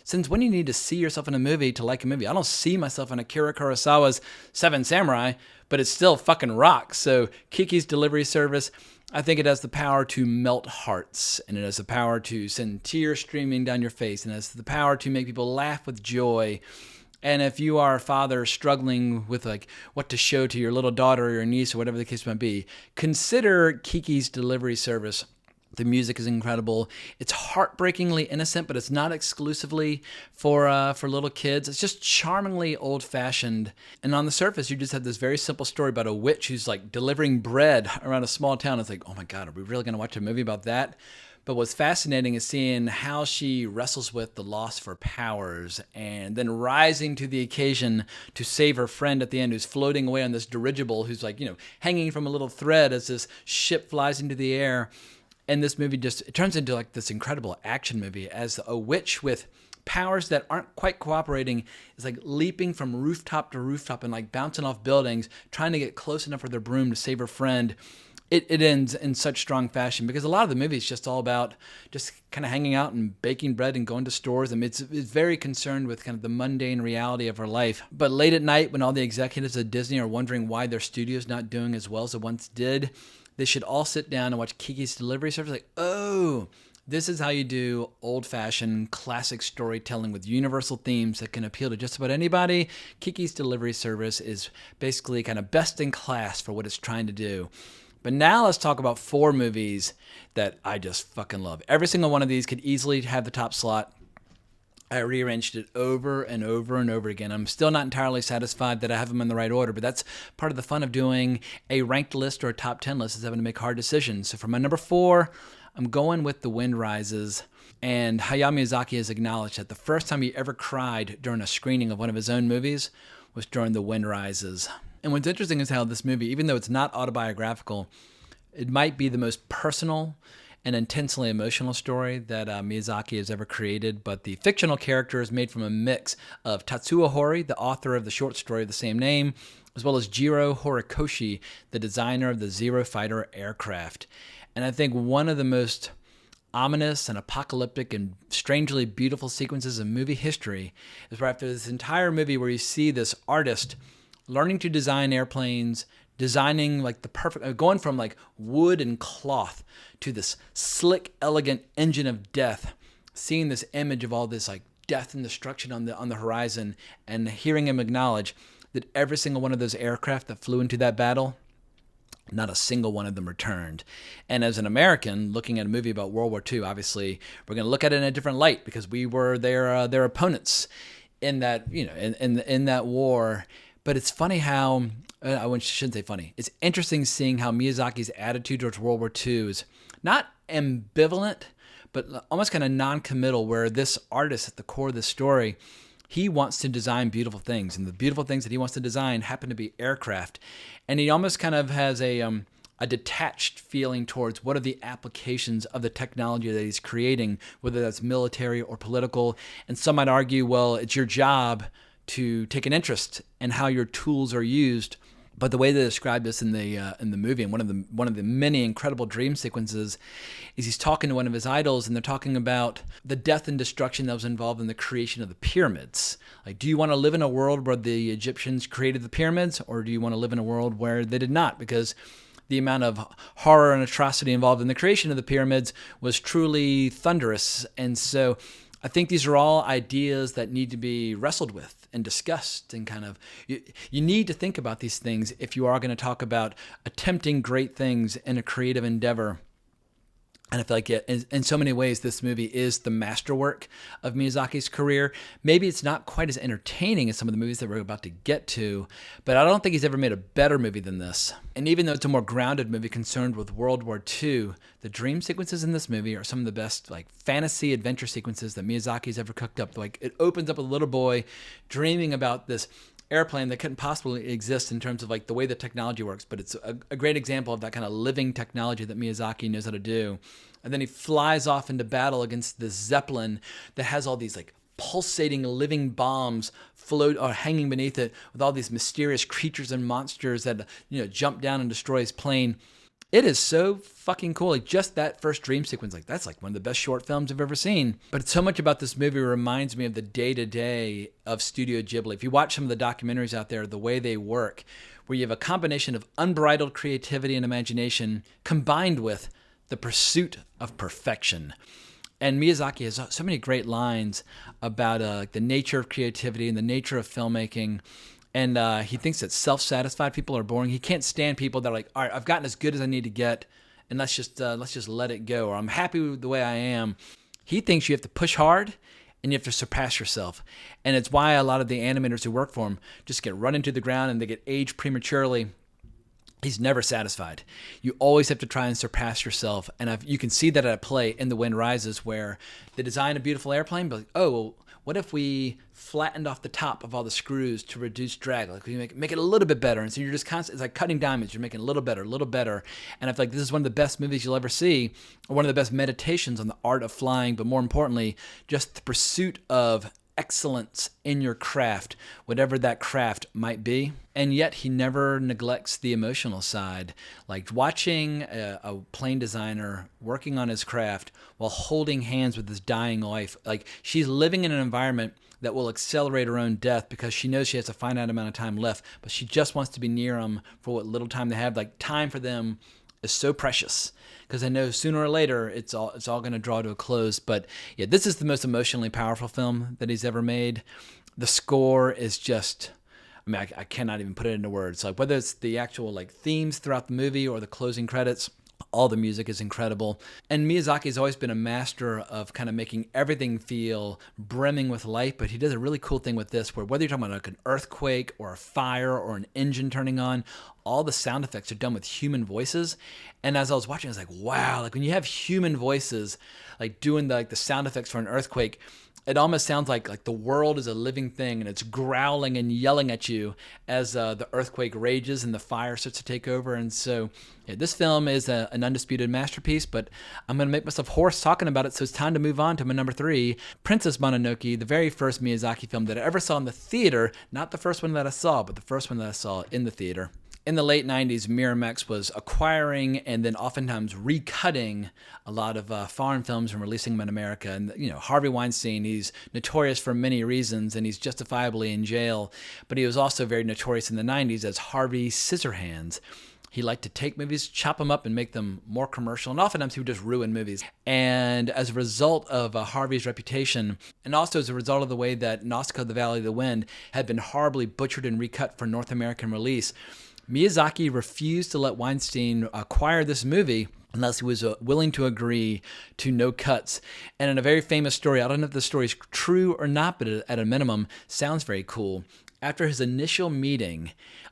since when do you need to see yourself in a movie to like a movie? I don't see myself in Akira Kurosawa's Seven Samurai, but it still fucking rocks. So Kiki's Delivery Service, I think it has the power to melt hearts, and it has the power to send tears streaming down your face, and it has the power to make people laugh with joy. And if you are a father struggling with like what to show to your little daughter or your niece or whatever the case might be, consider Kiki's Delivery Service. The music is incredible. It's heartbreakingly innocent, but it's not exclusively for little kids. It's just charmingly old-fashioned. And on the surface, you just have this very simple story about a witch who's like delivering bread around a small town. It's like, oh my God, are we really going to watch a movie about that? But what's fascinating is seeing how she wrestles with the loss of her powers and then rising to the occasion to save her friend at the end who's floating away on this dirigible, who's like, hanging from a little thread as this ship flies into the air. And this movie it turns into like this incredible action movie as a witch with powers that aren't quite cooperating is like leaping from rooftop to rooftop and like bouncing off buildings, trying to get close enough with her broom to save her friend. It ends in such strong fashion because a lot of the movie is just all about just kind of hanging out and baking bread and going to stores. I mean, it's very concerned with kind of the mundane reality of her life. But late at night when all the executives at Disney are wondering why their studio's not doing as well as it once did, they should all sit down and watch Kiki's Delivery Service. Like, oh, this is how you do old-fashioned classic storytelling with universal themes that can appeal to just about anybody. Kiki's Delivery Service is basically kind of best in class for what it's trying to do. But now let's talk about 4 movies that I just fucking love. Every single one of these could easily have the top slot. I rearranged it over and over and over again. I'm still not entirely satisfied that I have them in the right order, but that's part of the fun of doing a ranked list or a top 10 list, is having to make hard decisions. So for my number 4, I'm going with The Wind Rises. And Hayao Miyazaki has acknowledged that the first time he ever cried during a screening of one of his own movies was during The Wind Rises. And what's interesting is how this movie, even though it's not autobiographical, it might be the most personal an intensely emotional story that Miyazaki has ever created, but the fictional character is made from a mix of Tatsuo Hori, the author of the short story of the same name, as well as Jiro Horikoshi, the designer of the Zero Fighter aircraft. And I think one of the most ominous and apocalyptic and strangely beautiful sequences of movie history is right after this entire movie where you see this artist learning to design airplanes, designing like the perfect, going from like wood and cloth to this slick, elegant engine of death, seeing this image of all this like death and destruction on the horizon, and hearing him acknowledge that every single one of those aircraft that flew into that battle, not a single one of them returned. And as an American looking at a movie about World War II, obviously we're going to look at it in a different light because we were their opponents in that, in that war. But it's funny how, I shouldn't say funny, it's interesting seeing how Miyazaki's attitude towards World War II is not ambivalent, but almost kind of non-committal, where this artist at the core of the story, he wants to design beautiful things, and the beautiful things that he wants to design happen to be aircraft. And he almost kind of has a detached feeling towards what are the applications of the technology that he's creating, whether that's military or political. And some might argue, well, it's your job to take an interest in how your tools are used. But the way they describe this in the movie, and one of the many incredible dream sequences, is he's talking to one of his idols, and they're talking about the death and destruction that was involved in the creation of the pyramids. Like, do you want to live in a world where the Egyptians created the pyramids, or do you want to live in a world where they did not? Because the amount of horror and atrocity involved in the creation of the pyramids was truly thunderous. And so I think these are all ideas that need to be wrestled with and discussed, and kind of, you need to think about these things if you are going to talk about attempting great things in a creative endeavor. And I feel like in so many ways, this movie is the masterwork of Miyazaki's career. Maybe it's not quite as entertaining as some of the movies that we're about to get to, but I don't think he's ever made a better movie than this. And even though it's a more grounded movie concerned with World War II, the dream sequences in this movie are some of the best like fantasy adventure sequences that Miyazaki's ever cooked up. Like, it opens up with a little boy dreaming about this airplane that couldn't possibly exist in terms of like the way the technology works, but it's a great example of that kind of living technology that Miyazaki knows how to do. And then he flies off into battle against this Zeppelin that has all these like pulsating living bombs float or hanging beneath it, with all these mysterious creatures and monsters that jump down and destroy his plane. It is so fucking cool. Like, just that first dream sequence, like, that's like one of the best short films I've ever seen. But so much about this movie reminds me of the day-to-day of Studio Ghibli. If you watch some of the documentaries out there, the way they work, where you have a combination of unbridled creativity and imagination combined with the pursuit of perfection. And Miyazaki has so many great lines about like the nature of creativity and the nature of filmmaking. And he thinks that self-satisfied people are boring. He can't stand people that are like, all right, I've gotten as good as I need to get, and let's just let it go, or I'm happy with the way I am. He thinks you have to push hard and you have to surpass yourself. And it's why a lot of the animators who work for him just get run into the ground and they get aged prematurely. He's never satisfied. You always have to try and surpass yourself. And you can see that at play in The Wind Rises, where they design a beautiful airplane, but like, oh, well, what if we flattened off the top of all the screws to reduce drag? Like, we make it a little bit better. And so you're just constantly, it's like cutting diamonds. You're making it a little better, a little better. And I feel like this is one of the best movies you'll ever see, or one of the best meditations on the art of flying, but more importantly, just the pursuit of excellence in your craft, whatever that craft might be. And yet he never neglects the emotional side. Like watching a plane designer working on his craft while holding hands with his dying wife. Like, she's living in an environment that will accelerate her own death because she knows she has a finite amount of time left, but she just wants to be near him for what little time they have. Like, time for them is so precious, because I know sooner or later it's all going to draw to a close. But yeah, this is the most emotionally powerful film that he's ever made. The score is just, I mean, I cannot even put it into words. Like, whether it's the actual like themes throughout the movie or the closing credits, all the music is incredible. And Miyazaki's always been a master of kind of making everything feel brimming with life, but he does a really cool thing with this, where whether you're talking about like an earthquake or a fire or an engine turning on, all the sound effects are done with human voices. And as I was watching, I was like, wow, like when you have human voices like doing the sound effects for an earthquake, It almost sounds like the world is a living thing and it's growling and yelling at you as the earthquake rages and the fire starts to take over. And so yeah, this film is an undisputed masterpiece, but I'm going to make myself hoarse talking about it, so it's time to move on to my number 3, Princess Mononoke, the very first Miyazaki film that I ever saw in the theater. Not the first one that I saw, but the first one that I saw in the theater. In the late 90s, Miramax was acquiring and then oftentimes recutting a lot of foreign films and releasing them in America. And, Harvey Weinstein, he's notorious for many reasons, and he's justifiably in jail. But he was also very notorious in the 90s as Harvey Scissorhands. He liked to take movies, chop them up, and make them more commercial. And oftentimes he would just ruin movies. And as a result of Harvey's reputation, and also as a result of the way that Nausicaä, the Valley of the Wind had been horribly butchered and recut for North American release, Miyazaki refused to let Weinstein acquire this movie unless he was willing to agree to no cuts. And in a very famous story, I don't know if the story is true or not, but at a minimum, sounds very cool. After his initial meeting,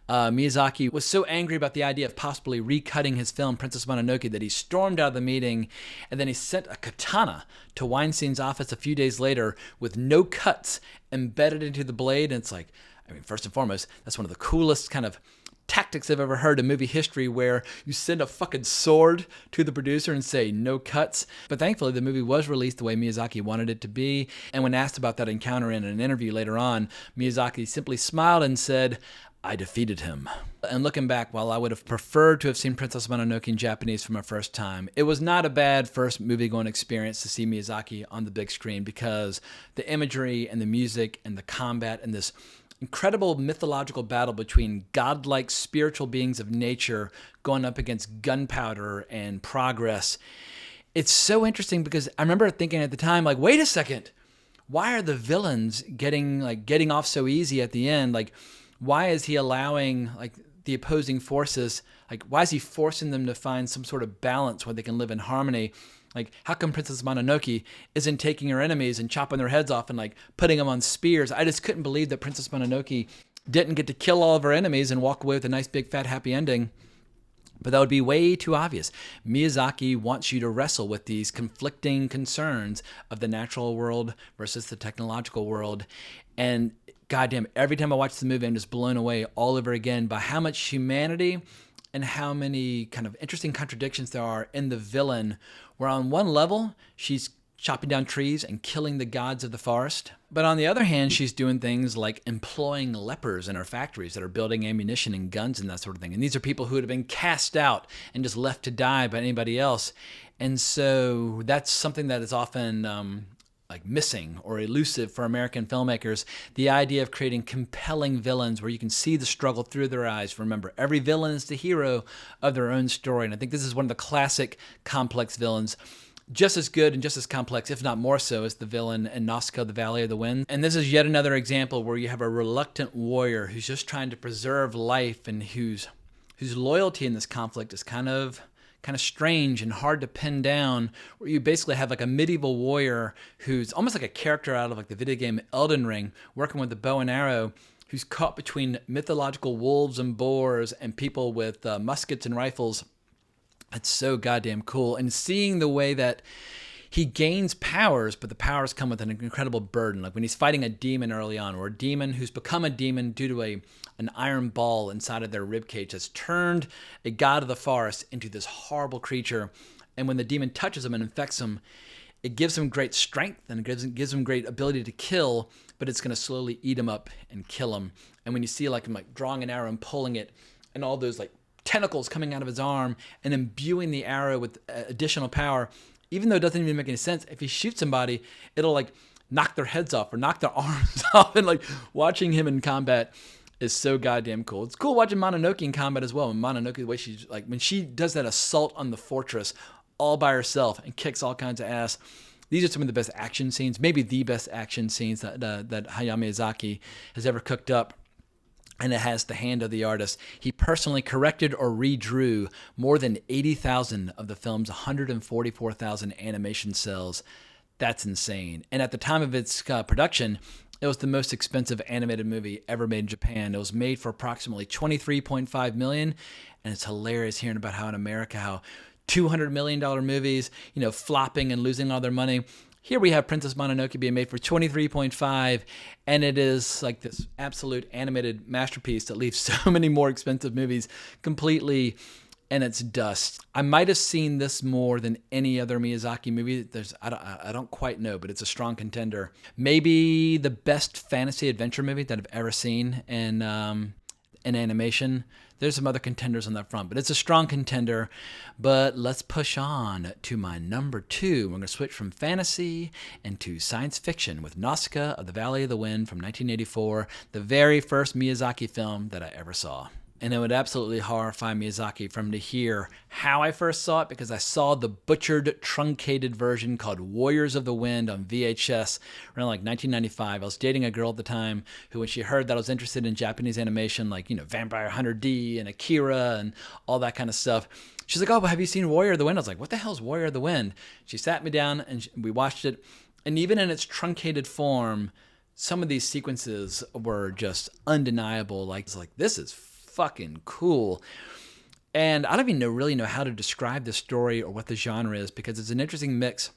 Miyazaki was so angry about the idea of possibly recutting his film, Princess Mononoke, that he stormed out of the meeting, and then he sent a katana to Weinstein's office a few days later with no cuts embedded into the blade. And it's like, first and foremost, that's one of the coolest kind of tactics I've ever heard in movie history, where you send a fucking sword to the producer and say no cuts. But thankfully the movie was released the way Miyazaki wanted it to be. And when asked about that encounter in an interview later on, Miyazaki simply smiled and said, "I defeated him." And looking back, while I would have preferred to have seen Princess Mononoke in Japanese for my first time, it was not a bad first movie-going experience to see Miyazaki on the big screen, because the imagery and the music and the combat and this incredible mythological battle between godlike spiritual beings of nature going up against gunpowder and progress. It's so interesting because I remember thinking at the time, like, wait a second, why are the villains getting off so easy at the end? Like, why is he allowing the opposing forces, why is he forcing them to find some sort of balance where they can live in harmony? How come Princess Mononoke isn't taking her enemies and chopping their heads off and putting them on spears? I just couldn't believe that Princess Mononoke didn't get to kill all of her enemies and walk away with a nice big fat happy ending. But that would be way too obvious. Miyazaki wants you to wrestle with these conflicting concerns of the natural world versus the technological world. And goddamn, every time I watch the movie, I'm just blown away all over again by how much humanity and how many kind of interesting contradictions there are in the villain, where on one level, she's chopping down trees and killing the gods of the forest. But on the other hand, she's doing things like employing lepers in her factories that are building ammunition and guns and that sort of thing. And these are people who would have been cast out and just left to die by anybody else. And so that's something that is often missing or elusive for American filmmakers, the idea of creating compelling villains where you can see the struggle through their eyes. Remember, every villain is the hero of their own story, and I think this is one of the classic complex villains, just as good and just as complex, if not more so, as the villain in Nausicaä, the Valley of the Wind. And this is yet another example where you have a reluctant warrior who's just trying to preserve life and whose loyalty in this conflict is kind of strange and hard to pin down, where you basically have a medieval warrior who's almost like a character out of the video game Elden Ring, working with the bow and arrow, who's caught between mythological wolves and boars and people with muskets and rifles. It's so goddamn cool. And seeing the way that he gains powers, but the powers come with an incredible burden. Like when he's fighting a demon early on, or a demon who's become a demon due to an iron ball inside of their ribcage has turned a god of the forest into this horrible creature. And when the demon touches him and infects him, it gives him great strength and it gives him great ability to kill, but it's going to slowly eat him up and kill him. And when you see him drawing an arrow and pulling it, and all those tentacles coming out of his arm and imbuing the arrow with additional power, even though it doesn't even make any sense, if he shoots somebody, it'll knock their heads off or knock their arms off. And watching him in combat is so goddamn cool. It's cool watching Mononoke in combat as well. And Mononoke, the way she's when she does that assault on the fortress all by herself and kicks all kinds of ass. These are some of the best action scenes, maybe the best action scenes that Hayao Miyazaki has ever cooked up. And it has the hand of the artist. He personally corrected or redrew more than 80,000 of the film's 144,000 animation cells. That's insane. And at the time of its production, it was the most expensive animated movie ever made in Japan. It was made for approximately $23.5 million. And it's hilarious hearing about how in America, how $200 million movies, flopping and losing all their money. Here we have Princess Mononoke being made for 23.5, and it is like this absolute animated masterpiece that leaves so many more expensive movies completely in its dust. I might have seen this more than any other Miyazaki movie. I don't quite know, but it's a strong contender. Maybe the best fantasy adventure movie that I've ever seen in animation. There's some other contenders on that front, but it's a strong contender. But let's push on to my number 2. We're going to switch from fantasy into science fiction with Nausicaä of the Valley of the Wind from 1984, the very first Miyazaki film that I ever saw. And it would absolutely horrify Miyazaki for him to hear how I first saw it, because I saw the butchered, truncated version called Warriors of the Wind on VHS around like 1995. I was dating a girl at the time who, when she heard that I was interested in Japanese animation, like, Vampire Hunter D and Akira and all that kind of stuff, she's like, oh, but have you seen Warrior of the Wind? I was like, what the hell is Warrior of the Wind? She sat me down and we watched it. And even in its truncated form, some of these sequences were just undeniable. Like, it's like, this is fucking cool. And I don't even really know how to describe the story or what the genre is, because it's an interesting mix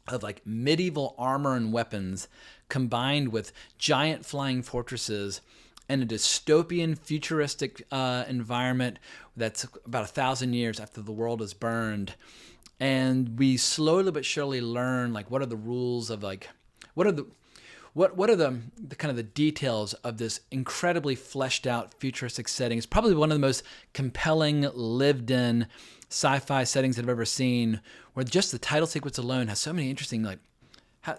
of like medieval armor and weapons combined with giant flying fortresses and a dystopian futuristic environment that's about 1,000 years after the world is burned. And we slowly but surely learn like what are the rules of like what are the kind of the details of this incredibly fleshed out futuristic setting. It's probably one of the most compelling lived in sci-fi settings I've ever seen, where just the title sequence alone has so many interesting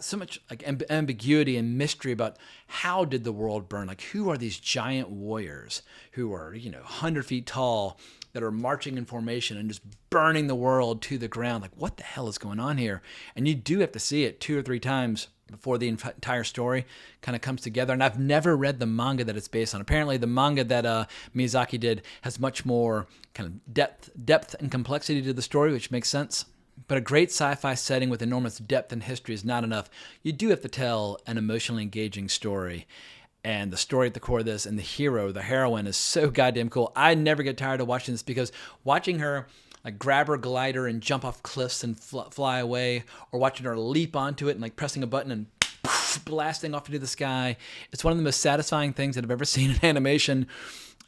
so much like ambiguity and mystery about how did the world burn? Like, who are these giant warriors who are 100 feet tall that are marching in formation and just burning the world to the ground? Like, what the hell is going on here? And you do have to see it 2 or 3 times before the entire story kind of comes together. And I've never read the manga that it's based on. Apparently the manga that Miyazaki did has much more kind of depth and complexity to the story, which makes sense. But a great sci-fi setting with enormous depth and history is not enough. You do have to tell an emotionally engaging story. And the story at the core of this, and the heroine, is so goddamn cool. I never get tired of watching this, because watching her like grab her glider and jump off cliffs and fly away, or watching her leap onto it and like pressing a button and blasting off into the sky, it's one of the most satisfying things that I've ever seen in animation.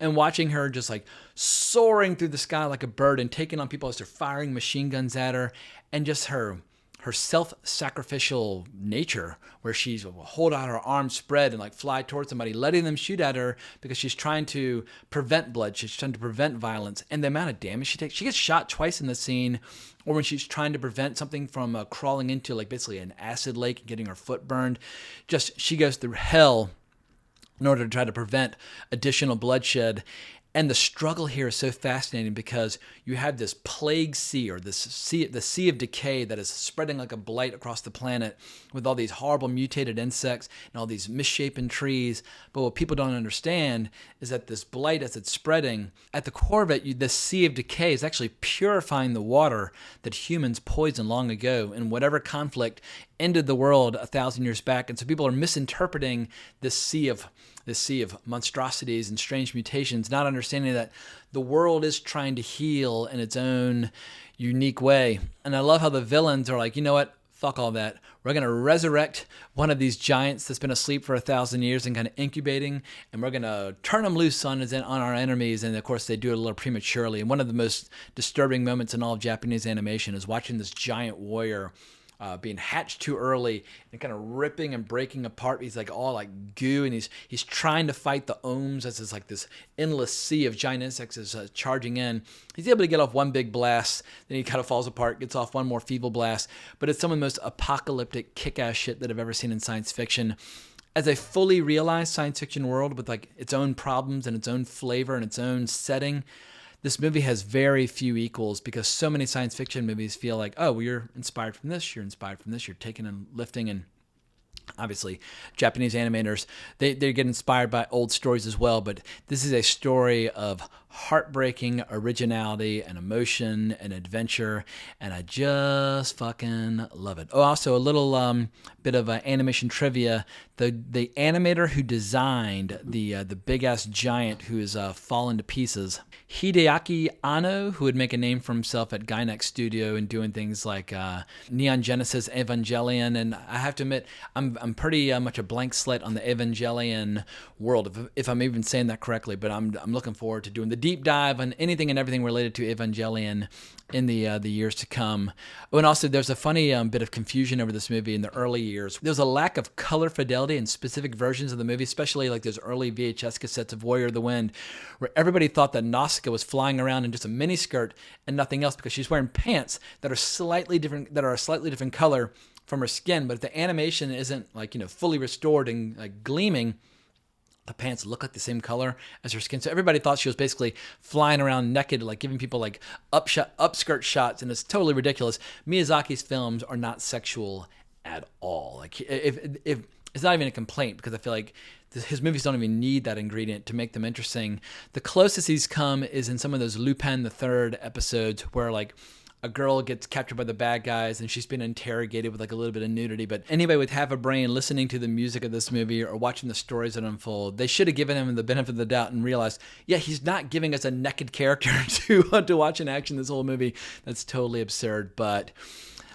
And watching her just like soaring through the sky like a bird and taking on people as they're firing machine guns at her, and just her self-sacrificial nature, where she's will hold out her arms spread and like fly towards somebody, letting them shoot at her because she's trying to prevent blood, she's trying to prevent violence. And the amount of damage she takes, she gets shot twice in the scene, or when she's trying to prevent something from crawling into like basically an acid lake and getting her foot burned. Just, she goes through hell in order to try to prevent additional bloodshed. And the struggle here is so fascinating, because you have this plague sea, or the sea of decay that is spreading like a blight across the planet, with all these horrible mutated insects and all these misshapen trees. But what people don't understand is that this blight, as it's spreading, at the core of it, the sea of decay is actually purifying the water that humans poisoned long ago in whatever conflict ended the world 1,000 years back. And so people are misinterpreting this sea of monstrosities and strange mutations, not understanding that the world is trying to heal in its own unique way. And I love how the villains are like, you know what? Fuck all that. We're going to resurrect one of these giants that's been asleep for 1,000 years and kind of incubating, and we're going to turn them loose on our enemies. And of course, they do it a little prematurely. And one of the most disturbing moments in all of Japanese animation is watching this giant warrior being hatched too early and kind of ripping and breaking apart. He's like all like goo, and he's trying to fight the ohms as it's like this endless sea of giant insects is charging in. He's able to get off one big blast, then he kind of falls apart, gets off one more feeble blast. But it's some of the most apocalyptic kick-ass shit that I've ever seen in science fiction. As a fully realized science fiction world with like its own problems and its own flavor and its own setting, this movie has very few equals, because so many science fiction movies feel like, oh, well, you're inspired from this, you're inspired from this, you're taking and lifting. And obviously Japanese animators, they get inspired by old stories as well. But this is a story of heartbreaking originality and emotion and adventure, and I just fucking love it. Oh, also a little bit of animation trivia: the animator who designed the big ass giant who is fallen to pieces, Hideaki Anno, who would make a name for himself at Gainax Studio and doing things like Neon Genesis Evangelion, and I have to admit I'm pretty much a blank slate on the Evangelion world, if I'm even saying that correctly, but I'm looking forward to doing the deep dive on anything and everything related to Evangelion in the years to come. Oh, and also there's a funny bit of confusion over this movie in the early years. There's a lack of color fidelity in specific versions of the movie, especially like those early VHS cassettes of Warrior of the Wind, where everybody thought that Nausicaä was flying around in just a mini skirt and nothing else because she's wearing pants that are slightly different, that are a slightly different color from her skin. But if the animation isn't like, fully restored and like gleaming, the pants look like the same color as her skin. So everybody thought she was basically flying around naked, like giving people like upskirt shots, and it's totally ridiculous. Miyazaki's films are not sexual at all. Like if it's not even a complaint, because I feel like his movies don't even need that ingredient to make them interesting. The closest he's come is in some of those Lupin the Third episodes where like a girl gets captured by the bad guys and she's been interrogated with like a little bit of nudity. But anybody with half a brain listening to the music of this movie or watching the stories that unfold, they should have given him the benefit of the doubt and realized, yeah, he's not giving us a naked character to watch in action this whole movie. That's totally absurd. But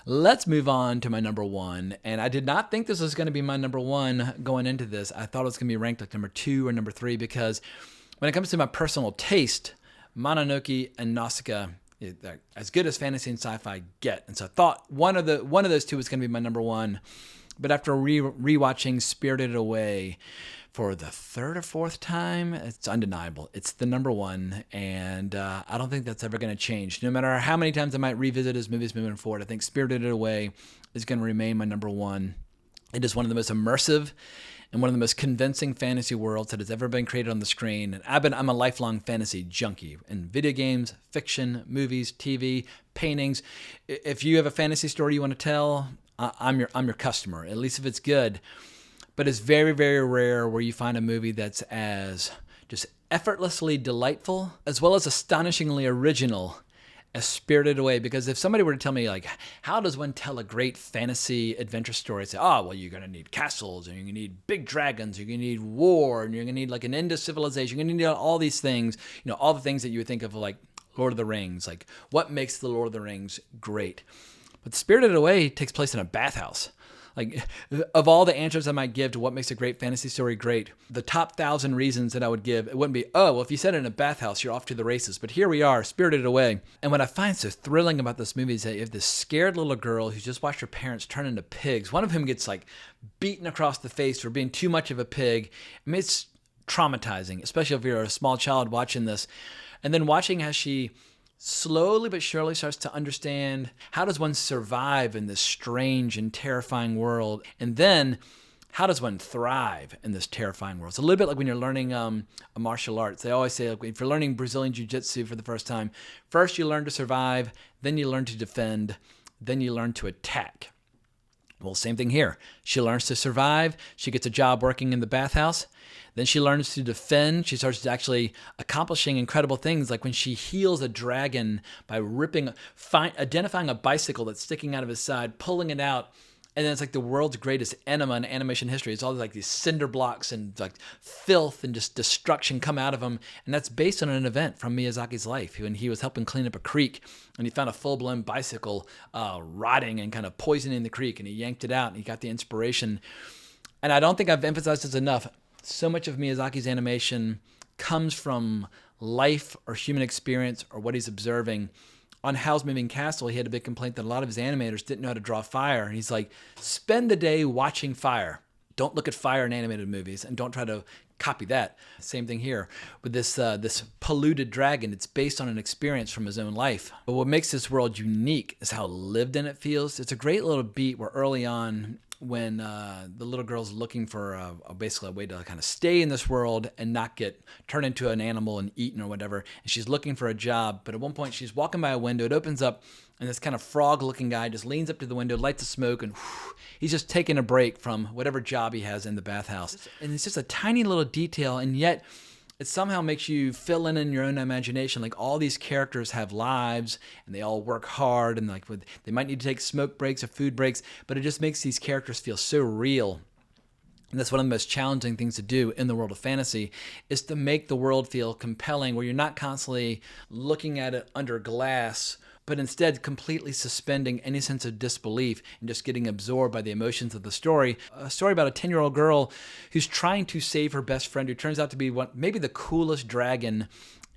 let's move on to my number one. And I did not think this was going to be my number one going into this. I thought it was going to be ranked like number 2 or number 3, because when it comes to my personal taste, Mononoke and Nausicaä, they're as good as fantasy and sci-fi get. And so I thought one of those two was going to be my number one. But after rewatching Spirited Away for the 3rd or 4th time, it's undeniable. It's the number one, and I don't think that's ever going to change. No matter how many times I might revisit his movies moving forward, I think Spirited Away is going to remain my number one. It is one of the most immersive and one of the most convincing fantasy worlds that has ever been created on the screen. And I'm a lifelong fantasy junkie in video games, fiction, movies, TV, paintings. If you have a fantasy story you want to tell, I'm your customer, at least if it's good. But it's very, very rare where you find a movie that's as just effortlessly delightful as well as astonishingly original as Spirited Away. Because if somebody were to tell me, like, how does one tell a great fantasy adventure story? I'd say, oh, well, you're going to need castles, and you're going to need big dragons, you're going to need war, and you're going to need like an end to civilization. You're going to need all these things, all the things that you would think of like Lord of the Rings, like what makes the Lord of the Rings great. But Spirited Away takes place in a bathhouse. Like, of all the answers I might give to what makes a great fantasy story great, the top 1,000 reasons that I would give, it wouldn't be, oh, well, if you said it in a bathhouse, you're off to the races. But here we are, Spirited Away. And what I find so thrilling about this movie is that you have this scared little girl who's just watched her parents turn into pigs. One of them gets, like, beaten across the face for being too much of a pig. I mean, it's traumatizing, especially if you're a small child watching this. And then watching how she slowly but surely starts to understand, how does one survive in this strange and terrifying world? And then how does one thrive in this terrifying world? It's a little bit like when you're learning a martial arts. They always say, like, if you're learning Brazilian Jiu-Jitsu for the first time, first you learn to survive, then you learn to defend, then you learn to attack. Well, same thing here. She learns to survive. She gets a job working in the bathhouse. Then she learns to defend. She starts actually accomplishing incredible things, like when she heals a dragon by identifying a bicycle that's sticking out of his side, pulling it out, and then it's like the world's greatest enema in animation history. It's all like these cinder blocks and like filth and just destruction come out of them, and that's based on an event from Miyazaki's life when he was helping clean up a creek, and he found a full-blown bicycle rotting and kind of poisoning the creek, and he yanked it out, and he got the inspiration. And I don't think I've emphasized this enough. So much of Miyazaki's animation comes from life or human experience or what he's observing. On Howl's Moving Castle, he had a big complaint that a lot of his animators didn't know how to draw fire. And he's like, spend the day watching fire. Don't look at fire in animated movies, and don't try to copy that. Same thing here with this polluted dragon. It's based on an experience from his own life. But what makes this world unique is how lived in it feels. It's a great little beat where early on, when the little girl's looking for basically a way to kind of stay in this world and not get turned into an animal and eaten or whatever, and she's looking for a job. But at one point, she's walking by a window. It opens up, and this kind of frog-looking guy just leans up to the window, lights a smoke, and he's just taking a break from whatever job he has in the bathhouse. And it's just a tiny little detail, and yet it somehow makes you fill in your own imagination. Like all these characters have lives and they all work hard and like they might need to take smoke breaks or food breaks, but it just makes these characters feel so real. And that's one of the most challenging things to do in the world of fantasy, is to make the world feel compelling, where you're not constantly looking at it under glass, but instead completely suspending any sense of disbelief and just getting absorbed by the emotions of the story. A story about a 10-year-old girl who's trying to save her best friend, who turns out to be maybe the coolest dragon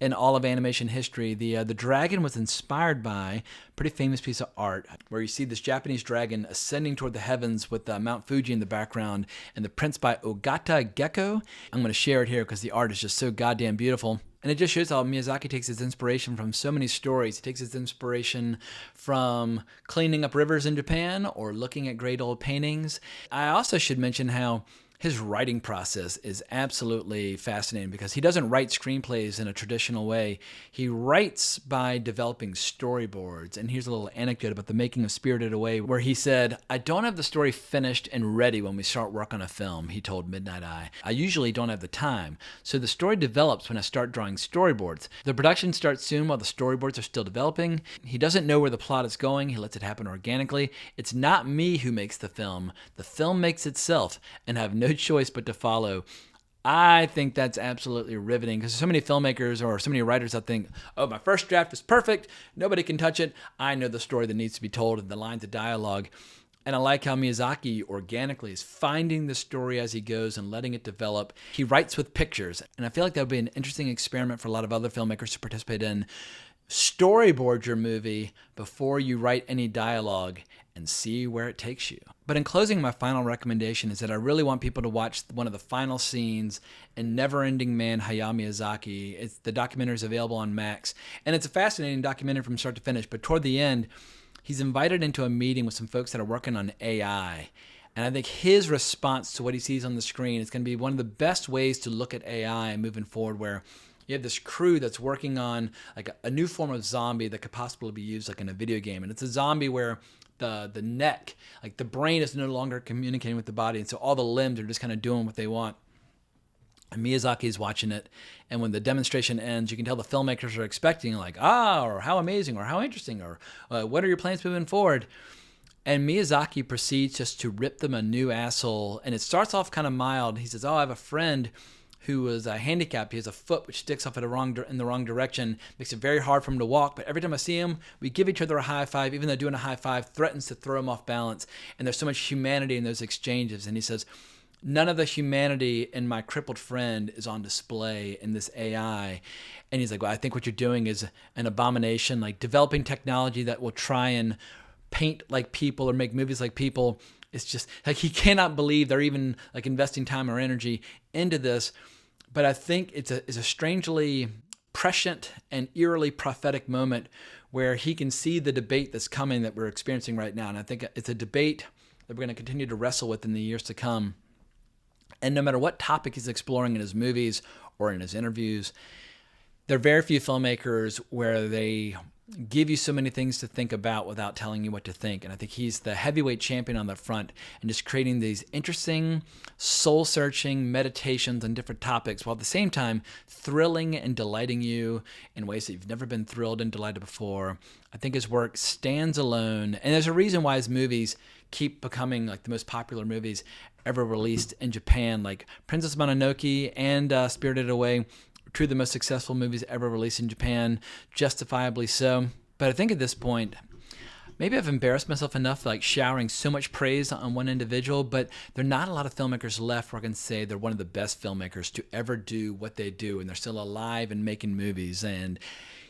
in all of animation history. The dragon was inspired by a pretty famous piece of art where you see this Japanese dragon ascending toward the heavens with Mount Fuji in the background, and the prints by Ogata Gecko. I'm going to share it here because the art is just so goddamn beautiful. And it just shows how Miyazaki takes his inspiration from so many stories. He takes his inspiration from cleaning up rivers in Japan or looking at great old paintings. I also should mention how his writing process is absolutely fascinating, because he doesn't write screenplays in a traditional way. He writes by developing storyboards. And here's a little anecdote about the making of Spirited Away, where he said, "I don't have the story finished and ready when we start work on a film," he told Midnight Eye. "I usually don't have the time. So the story develops when I start drawing storyboards. The production starts soon while the storyboards are still developing. He doesn't know where the plot is going. He lets it happen organically. It's not me who makes the film. The film makes itself, and I have no choice but to follow." I think that's absolutely riveting, because so many filmmakers or so many writers that think, oh, my first draft is perfect, nobody can touch it, I know the story that needs to be told and the lines of dialogue. And I like how Miyazaki organically is finding the story as he goes and letting it develop. He writes with pictures, and I feel like that would be an interesting experiment for a lot of other filmmakers to participate in. Storyboard your movie before you write any dialogue and see where it takes you. But in closing, my final recommendation is that I really want people to watch one of the final scenes in Neverending Man, Hayao Miyazaki. The documentary is available on Max, and it's a fascinating documentary from start to finish. But toward the end, he's invited into a meeting with some folks that are working on AI. And I think his response to what he sees on the screen is going to be one of the best ways to look at AI moving forward, where you have this crew that's working on like a new form of zombie that could possibly be used like in a video game. And it's a zombie where the neck, like the brain, is no longer communicating with the body, and so all the limbs are just kind of doing what they want. And Miyazaki is watching it, and when the demonstration ends, you can tell the filmmakers are expecting like, or how amazing, or how interesting, or what are your plans moving forward? And Miyazaki proceeds just to rip them a new asshole, and it starts off kind of mild. He says, I have a friend who is handicapped. He has a foot which sticks off in the wrong direction, makes it very hard for him to walk. But every time I see him, we give each other a high five, even though doing a high five threatens to throw him off balance. And there's so much humanity in those exchanges. And he says, none of the humanity in my crippled friend is on display in this AI. And he's like, well, I think what you're doing is an abomination, like developing technology that will try and paint like people or make movies like people. It's just like he cannot believe they're even like investing time or energy into this. But I think it's a strangely prescient and eerily prophetic moment where he can see the debate that's coming that we're experiencing right now. And I think it's a debate that we're going to continue to wrestle with in the years to come. And no matter what topic he's exploring in his movies or in his interviews, there are very few filmmakers where they give you so many things to think about without telling you what to think. And I think he's the heavyweight champion on the front, and just creating these interesting, soul-searching meditations on different topics, while at the same time thrilling and delighting you in ways that you've never been thrilled and delighted before. I think his work stands alone, and there's a reason why his movies keep becoming like the most popular movies ever released in Japan. Like Princess Mononoke and Spirited Away, two of the most successful movies ever released in Japan, justifiably so. But I think at this point, maybe I've embarrassed myself enough like showering so much praise on one individual, but there are not a lot of filmmakers left where I can say they're one of the best filmmakers to ever do what they do, and they're still alive and making movies. And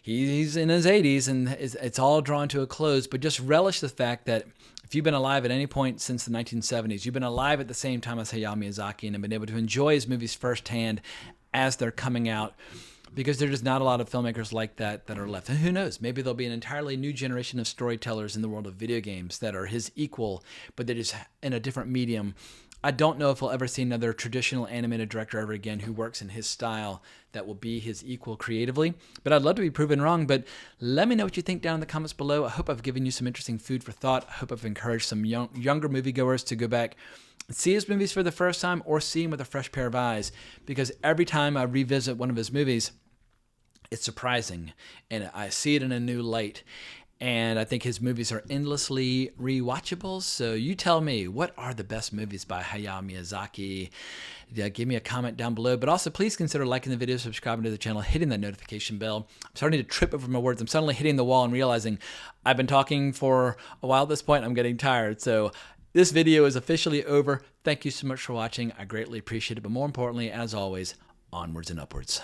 he's in his 80s, and it's all drawn to a close, but just relish the fact that if you've been alive at any point since the 1970s, you've been alive at the same time as Hayao Miyazaki and have been able to enjoy his movies firsthand as they're coming out, because there's just not a lot of filmmakers like that are left. And who knows, maybe there'll be an entirely new generation of storytellers in the world of video games that are his equal, but they're just in a different medium I don't know if we'll ever see another traditional animated director ever again who works in his style that will be his equal creatively, but I'd love to be proven wrong. But let me know what you think down in the comments below. I hope I've given you some interesting food for thought. I hope I've encouraged some younger moviegoers to go back and see his movies for the first time or see him with a fresh pair of eyes, because every time I revisit one of his movies, it's surprising and I see it in a new light. And I think his movies are endlessly rewatchable. So you tell me, what are the best movies by Hayao Miyazaki? Give me a comment down below. But also, please consider liking the video, subscribing to the channel, hitting that notification bell. I'm starting to trip over my words. I'm suddenly hitting the wall and realizing I've been talking for a while at this point. I'm getting tired. So this video is officially over. Thank you so much for watching. I greatly appreciate it. But more importantly, as always, onwards and upwards.